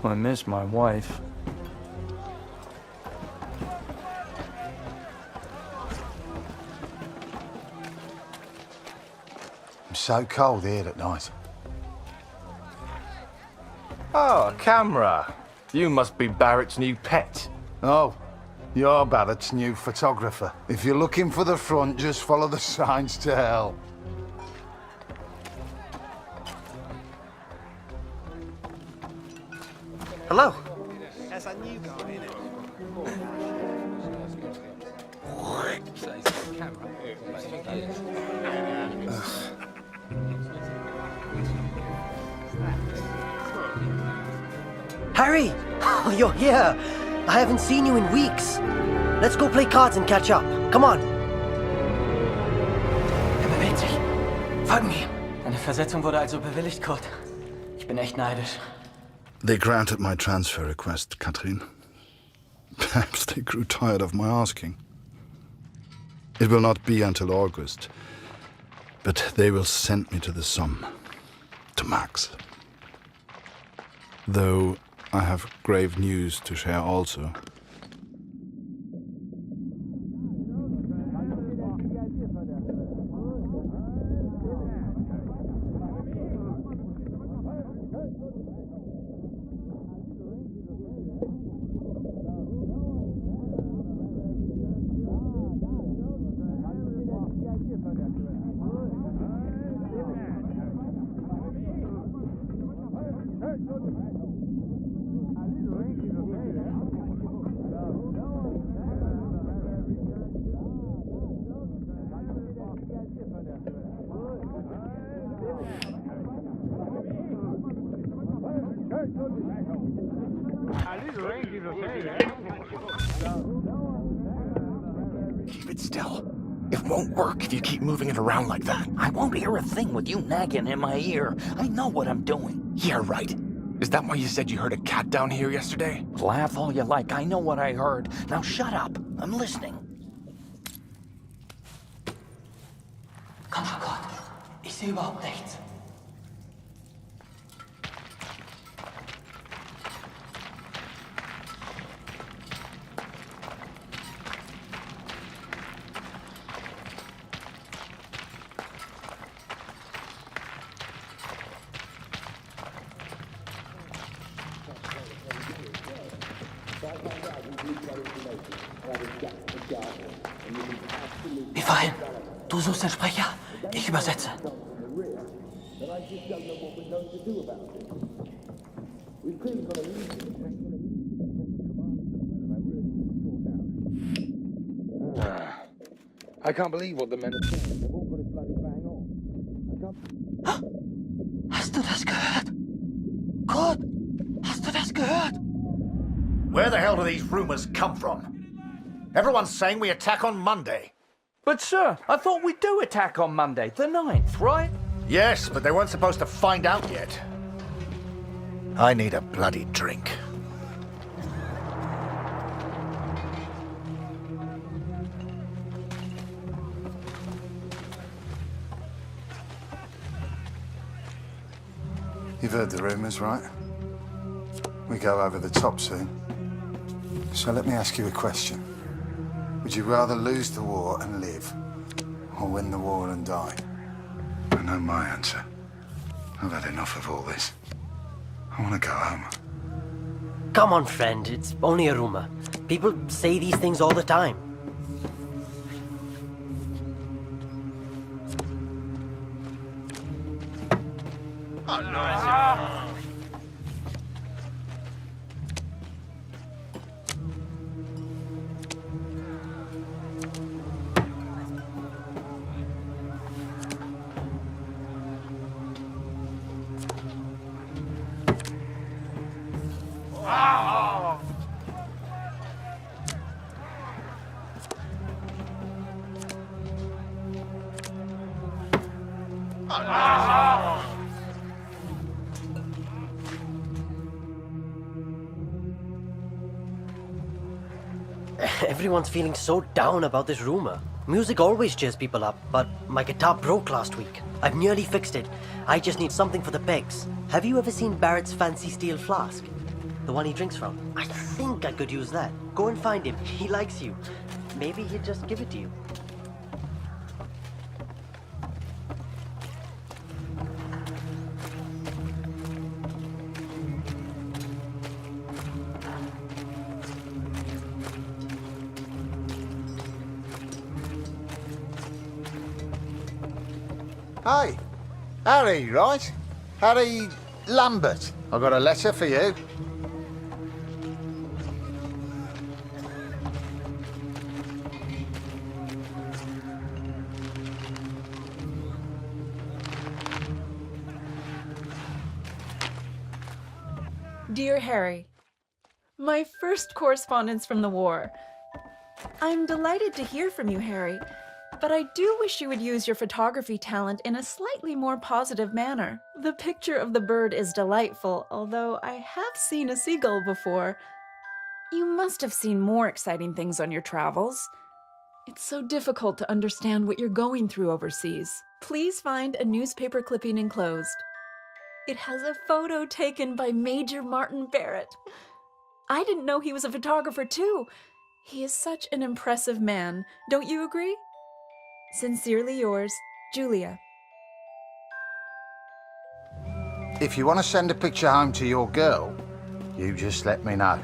I miss my wife. It's so cold here at night. Oh, camera. You must be Barrett's new pet. Oh, you're Barrett's new photographer. If you're looking for the front, just follow the signs to hell. Hello. That's a new guy, isn't it? Harry! Oh, you're here! I haven't seen you in weeks. Let's go play cards and catch up. Come on. Bewegt sich. Folgen wir. Deine Versetzung wurde also bewilligt, Kurt. Ich bin echt neidisch. They granted my transfer request, Katrin. Perhaps they grew tired of my asking. It will not be until August, but they will send me to the Somme, to Max. Though I have grave news to share also. Keep it still. It won't work if you keep moving it around like that. I won't hear a thing with you nagging in my ear. I know what I'm doing. Yeah, right. Is that why you said you heard a cat down here yesterday? Laugh all you like. I know what I heard. Now shut up. I'm listening. Komm schon, Gott. Ich sehe überhaupt nichts. Wir fahren. Du suchst den Sprecher. Ich übersetze. I can't believe what the men are saying. They've all got it bloody bang on. Hast du das gehört? Gott, hast du das gehört? Where the hell do these rumors come from? Everyone's saying we attack on Monday. But sir, I thought we do attack on Monday, the 9th, right? Yes, but they weren't supposed to find out yet. I need a bloody drink. You've heard the rumors, right? We go over the top soon. So let me ask you a question. Would you rather lose the war and live, or win the war and die? I know my answer. I've had enough of all this. I want to go home. Come on, friend. It's only a rumor. People say these things all the time. Oh, no. Everyone's feeling so down about this rumor. Music always cheers people up, but my guitar broke last week. I've nearly fixed it. I just need something for the pegs. Have you ever seen Barrett's fancy steel flask? The one he drinks from? I think I could use that. Go and find him. He likes you. Maybe he'd just give it to you. Hey, Harry, right? Harry Lambert. I got a letter for you. Dear Harry, my first correspondence from the war. I'm delighted to hear from you, Harry, but I do wish you would use your photography talent in a slightly more positive manner. The picture of the bird is delightful, although I have seen a seagull before. You must have seen more exciting things on your travels. It's so difficult to understand what you're going through overseas. Please find a newspaper clipping enclosed. It has a photo taken by Major Martin Barrett. I didn't know he was a photographer too. He is such an impressive man. Don't you agree? Sincerely yours, Julia. If you want to send a picture home to your girl, you just let me know.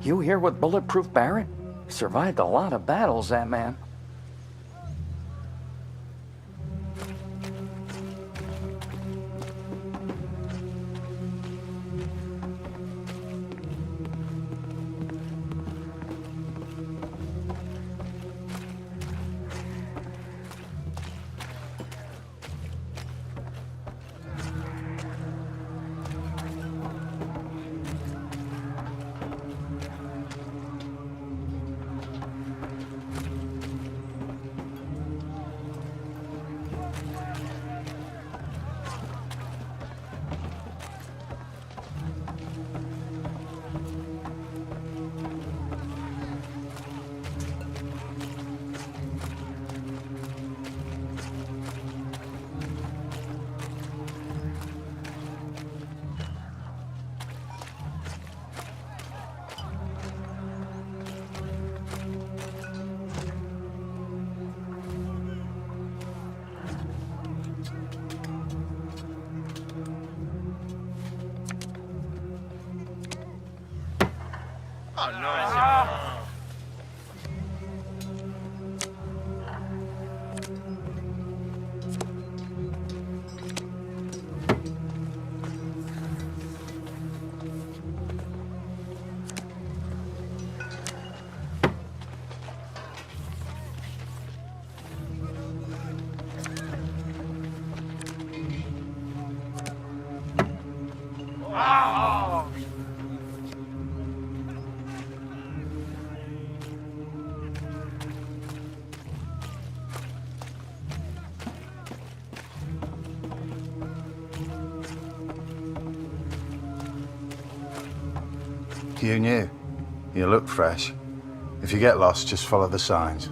You here with Bulletproof Barrett? Survived a lot of battles, that man. Oh, no. You new. You look fresh. If you get lost, just follow the signs.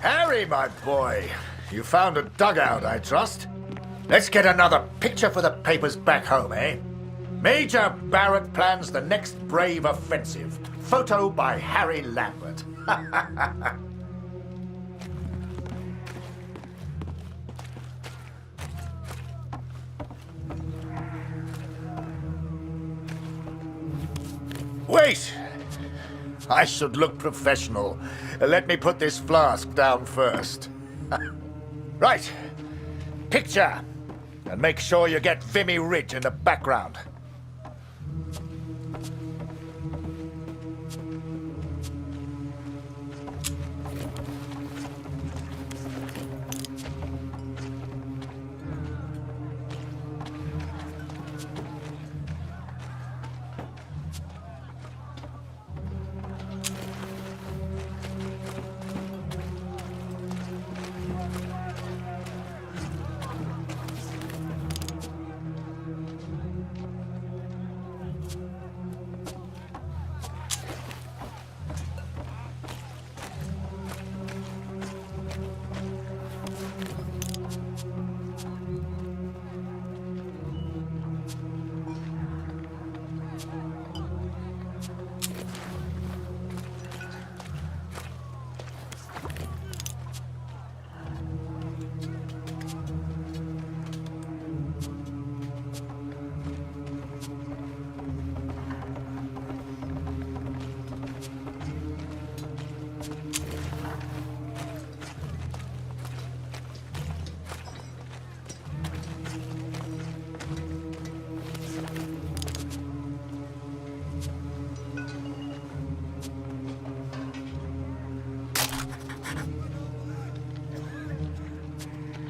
Harry, my boy, you found a dugout, I trust. Let's get another picture for the papers back home, eh? Major Barrett plans the next brave offensive. Photo by Harry Lambert. Wait! I should look professional. Let me put this flask down first. Right. Picture. And make sure you get Vimy Ridge in the background.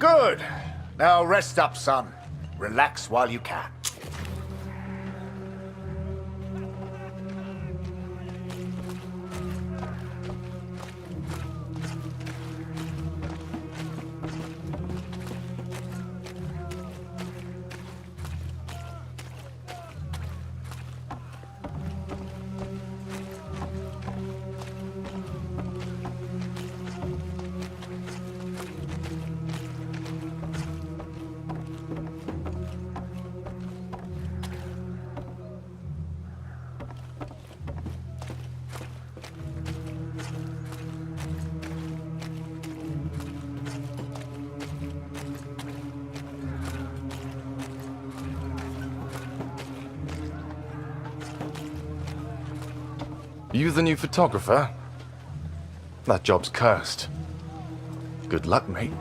Good. Now rest up, son. Relax while you can. You the new photographer? That job's cursed. Good luck, mate.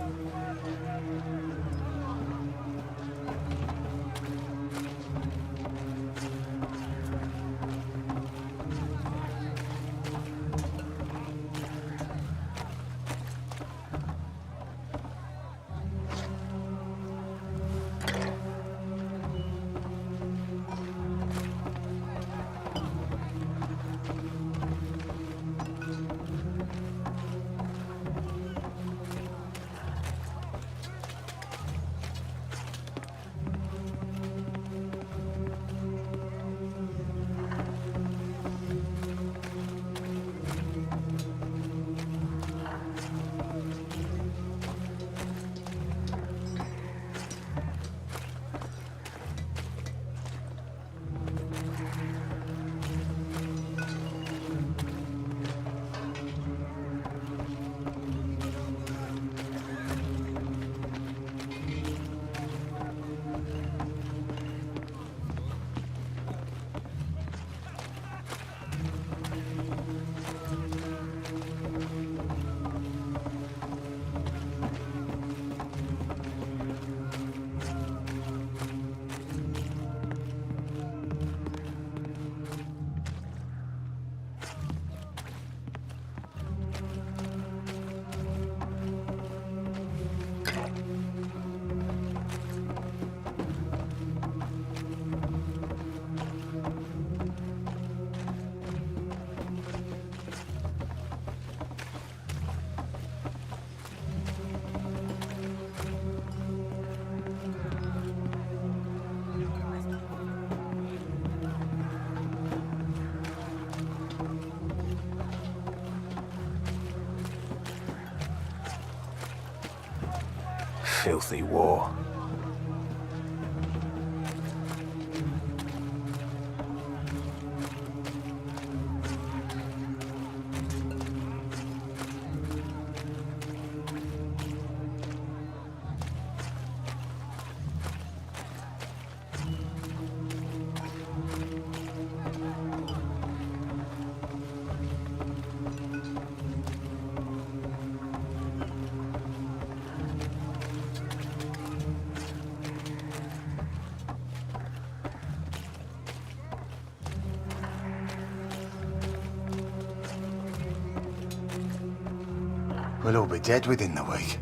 Filthy war. We'll all be dead within the week.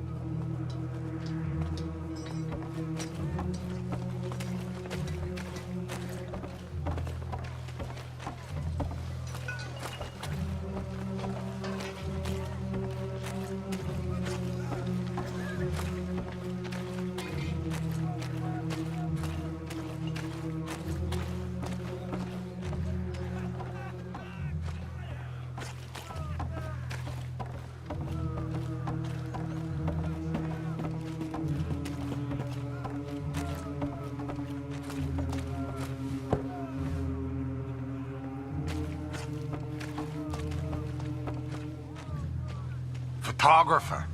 Photographer.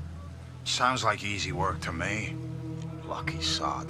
Sounds like easy work to me. Lucky sod.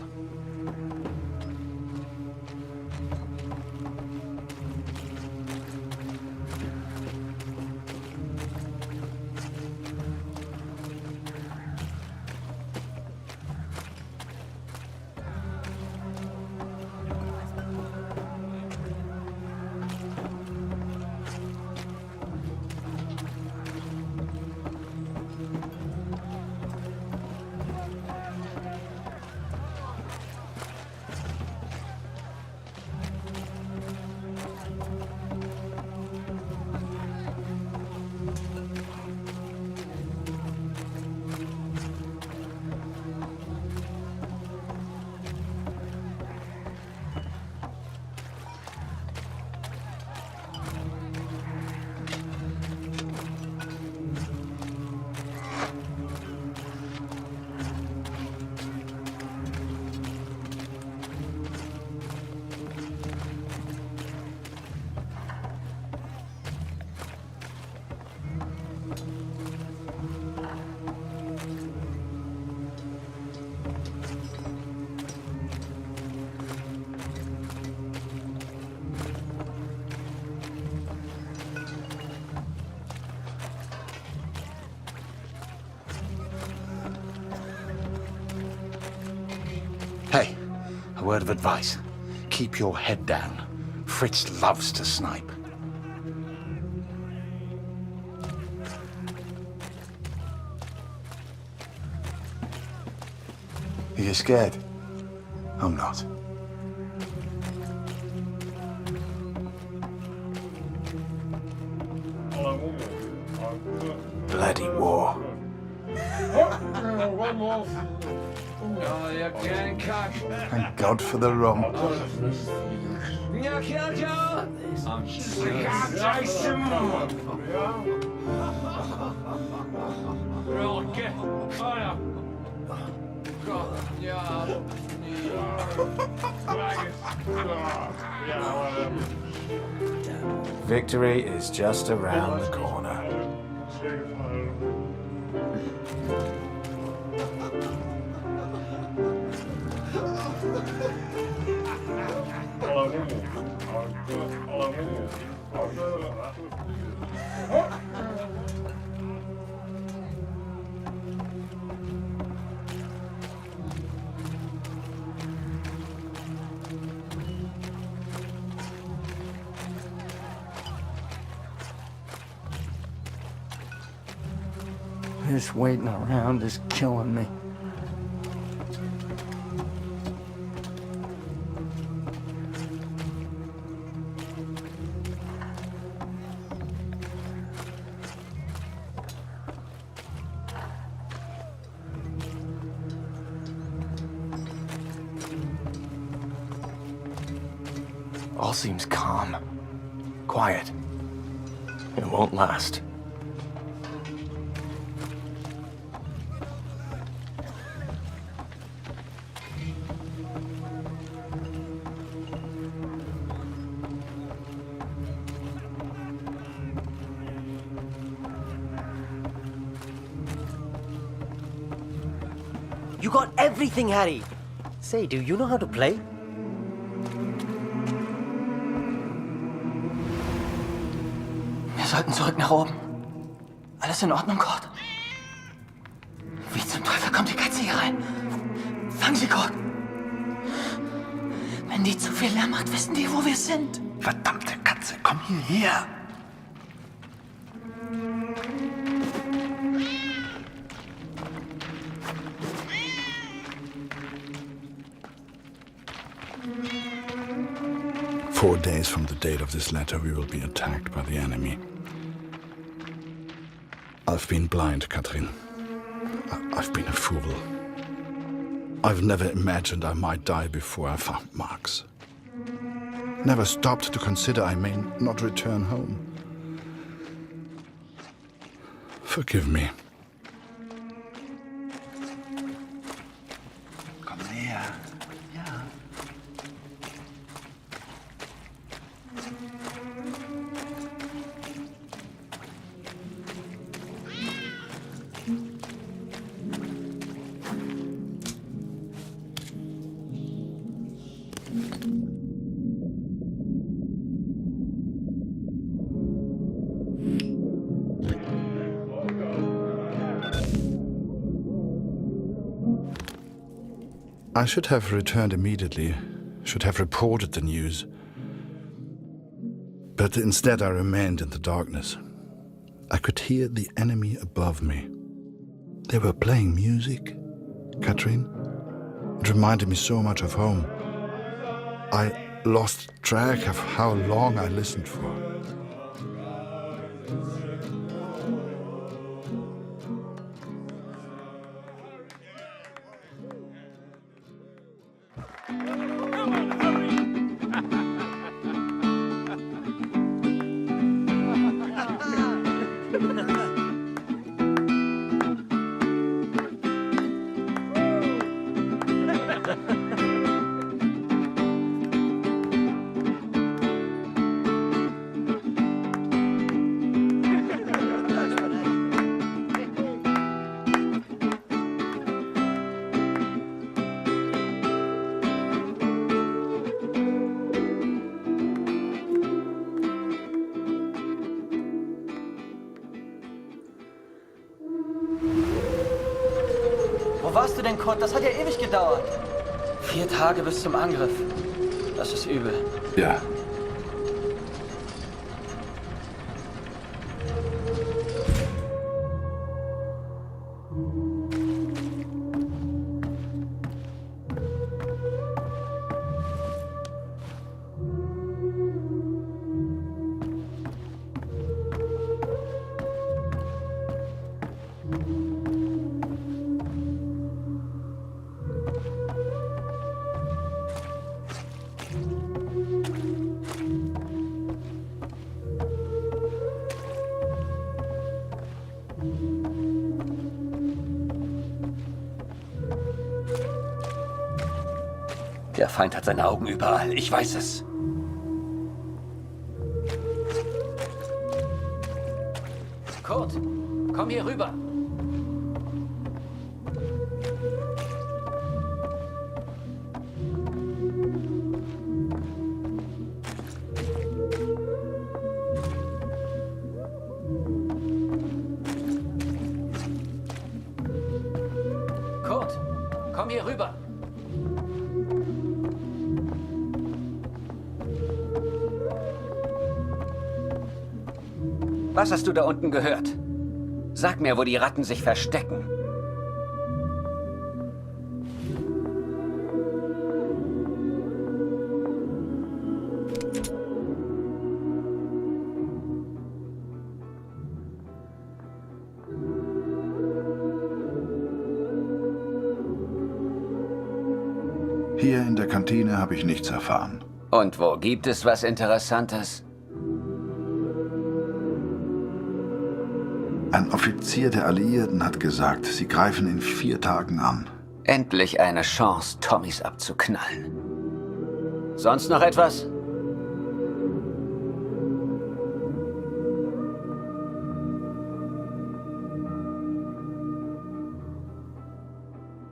A word of advice. Keep your head down. Fritz loves to snipe. Are you scared? I'm not. Bloody war. Thank God for the rum. Victory is just around the corner. This waiting around is killing me. All seems calm. Quiet. It won't last. You got everything, Harry. Say, do you know how to play? Wir sollten zurück nach oben. Alles in Ordnung, Kurt? Wie zum Teufel kommt die Katze hier rein? Fang sie, Kurt! Wenn die zu viel Lärm macht, wissen die, wo wir sind. Verdammte Katze, komm hierher! "4 days from the date of this letter, we will be attacked by the enemy. I've been blind, Katrin. I've been a fool. I've never imagined I might die before I found Max. Never stopped to consider I may not return home. Forgive me. Komm näher. Ja. I should have returned immediately, should have reported the news. But instead I remained in the darkness. I could hear the enemy above me. They were playing music, Katrin. It reminded me so much of home. I lost track of how long I listened for. Wo warst du denn, Kurt? Das hat ja ewig gedauert. 4 Tage bis zum Angriff. Das ist übel. Ja. Der Feind hat seine Augen überall. Ich weiß es. Kurt, komm hier rüber. Kurt, komm hier rüber. Was hast du da unten gehört? Sag mir, wo die Ratten sich verstecken. Hier in der Kantine habe ich nichts erfahren. Und wo gibt es was Interessantes? Ein Offizier der Alliierten hat gesagt, sie greifen in 4 Tagen an. Endlich eine Chance, Tommys abzuknallen. Sonst noch etwas?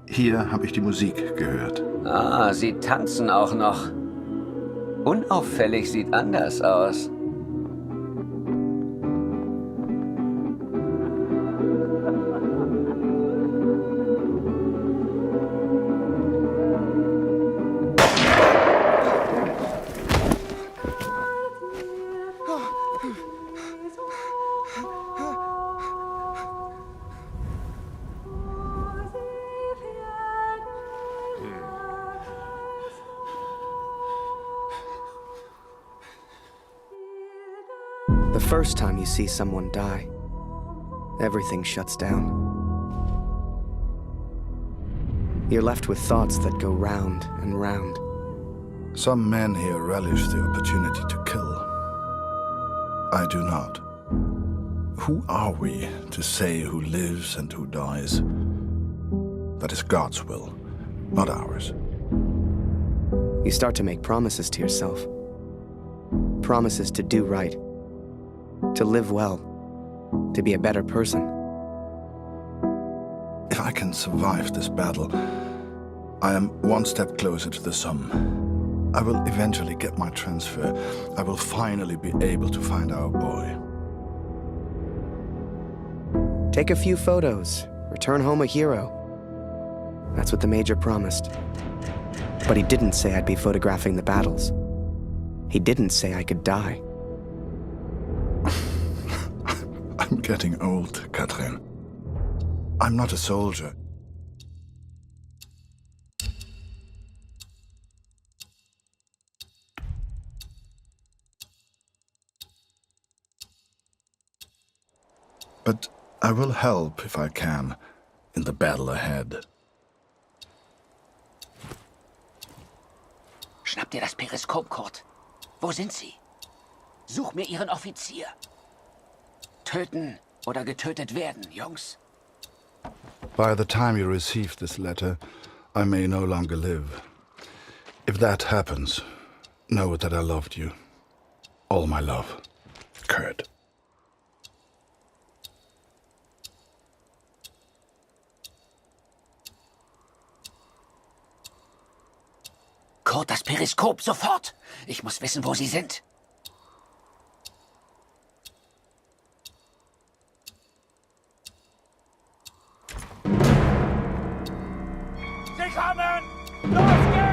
Hier habe ich die Musik gehört. Ah, sie tanzen auch noch. Unauffällig sieht anders aus. The first time you see someone die, everything shuts down. You're left with thoughts that go round and round. Some men here relish the opportunity to kill. I do not. Who are we to say who lives and who dies? That is God's will, not ours. You start to make promises to yourself. Promises to do right. To live well. To be a better person. If I can survive this battle, I am one step closer to the Somme. I will eventually get my transfer. I will finally be able to find our boy. Take a few photos. Return home a hero. That's what the Major promised. But he didn't say I'd be photographing the battles. He didn't say I could die. I'm getting old, Catherine. I'm not a soldier. But I will help if I can in the battle ahead. Schnapp dir das Periskop, Kurt. Wo sind sie? Such mir ihren Offizier. Töten oder getötet werden, Jungs. By the time you receive this letter, I may no longer live. If that happens, know that I loved you. All my love. Kurt. Kurt, das Periskop, sofort! Ich muss wissen, wo sie sind. Sie kommen! Los geht's!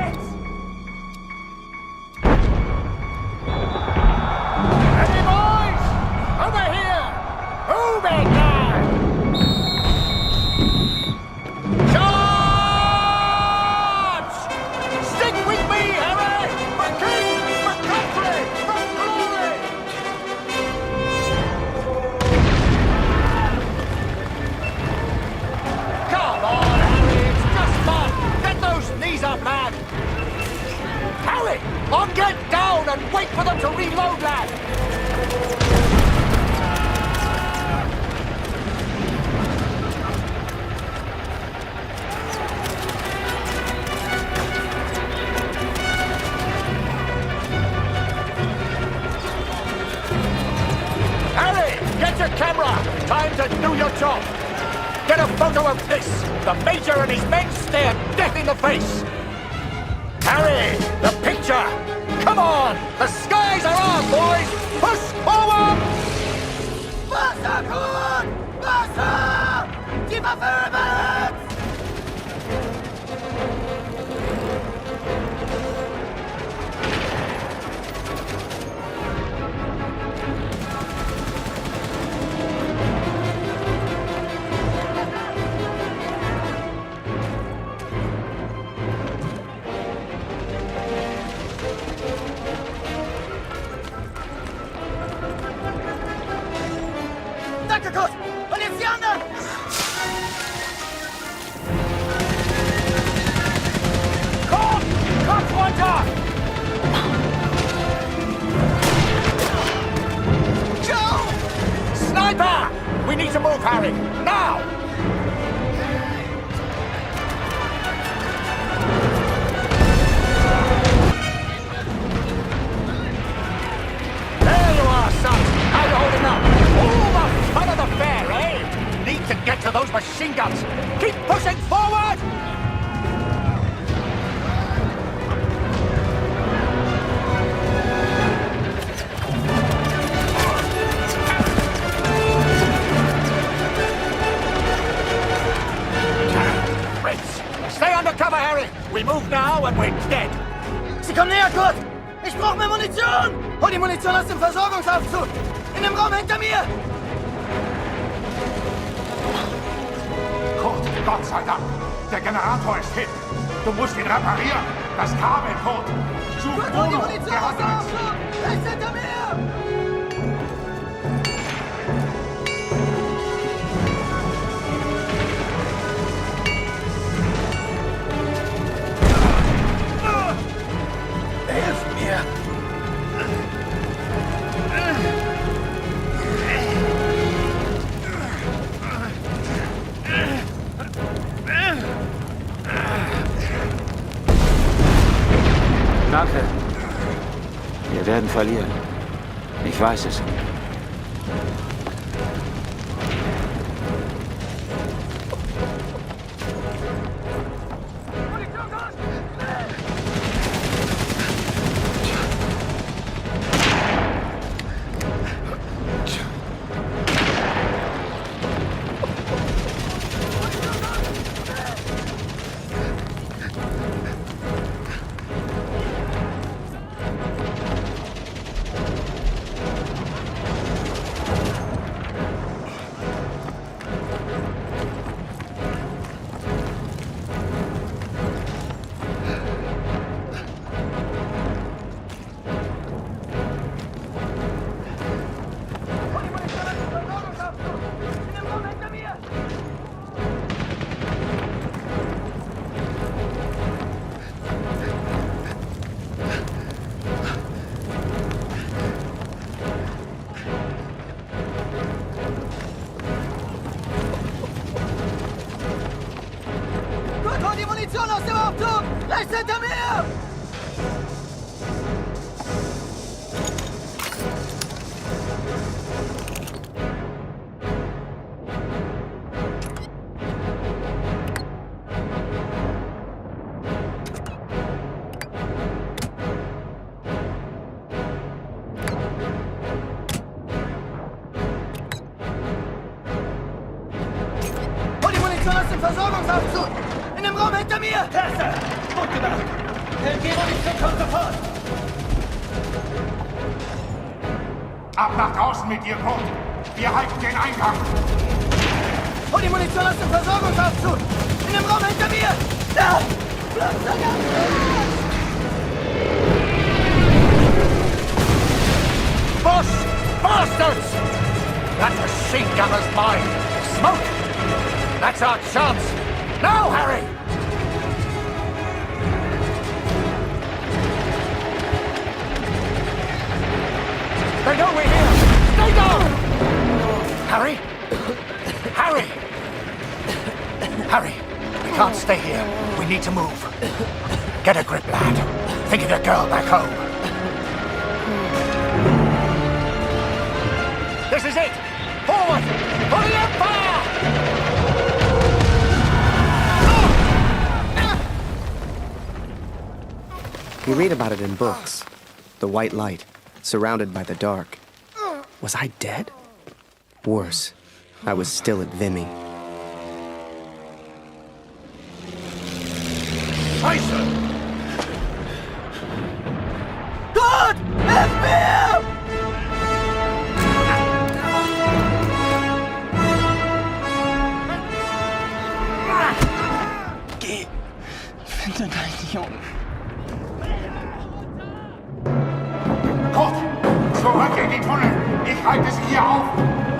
Reload, lad! Harry, get your camera! Time to do your job! Get a photo of this! The Major and his men stare death in the face! Harry, the picture! Come on! The skies are on, boys! Push forward! Wasser, Kurt! Wasser! Die Waffe rüber! Danke, Kurt! Und jetzt die anderen! Kurt! Kopf runter! Joe! Sniper! We need to move, Harry! Now! There you are, son! How you holding up? All the fun of the fair, eh? Need to get to those machine guns! Keep pushing forward! Stay under cover, Harry! We move now and we're dead! Sie kommen näher, Kurt! Ich brauche mehr Munition! Hol die Munition aus dem Versorgungsaufzug! In dem Raum hinter mir! Kurt, Gott sei Dank! Der Generator ist hin! Du musst ihn reparieren! Das Kabel, Kurt! Such Kurt, hol die Bruno! Munition Der aus hat dem eins! Aufzug! Rechts hinter mir! Hilf mir! Danke. Wir werden verlieren. Ich weiß es. Kurt, hol die Munition aus dem Aufzug! Rechts hinter mir! Hol die Munition aus dem Versorgungsaufzug! In dem Raum hinter mir! Klasse! Gut gemacht! Die Munition kommt sofort! Ab nach draußen mit dir, Kurt! Wir halten den Eingang! Hol die Munition aus dem Versorgungsaufzug! In dem Raum hinter mir! Da! Boss! Bastards! That machine gunner's mine! Smoke! That's our chance! Now, Harry! can't stay here. We need to move. Get a grip, lad. Think of the girl back home. This is it! Forward! For the Empire! We read about it in books. The white light, surrounded by the dark. Was I dead? Worse, I was still at Vimy. Scheiße! God! FBI! Geh! Finde deinen Jungen. Kurt! Zurück in die Tunnel! Ich halte sie hier auf!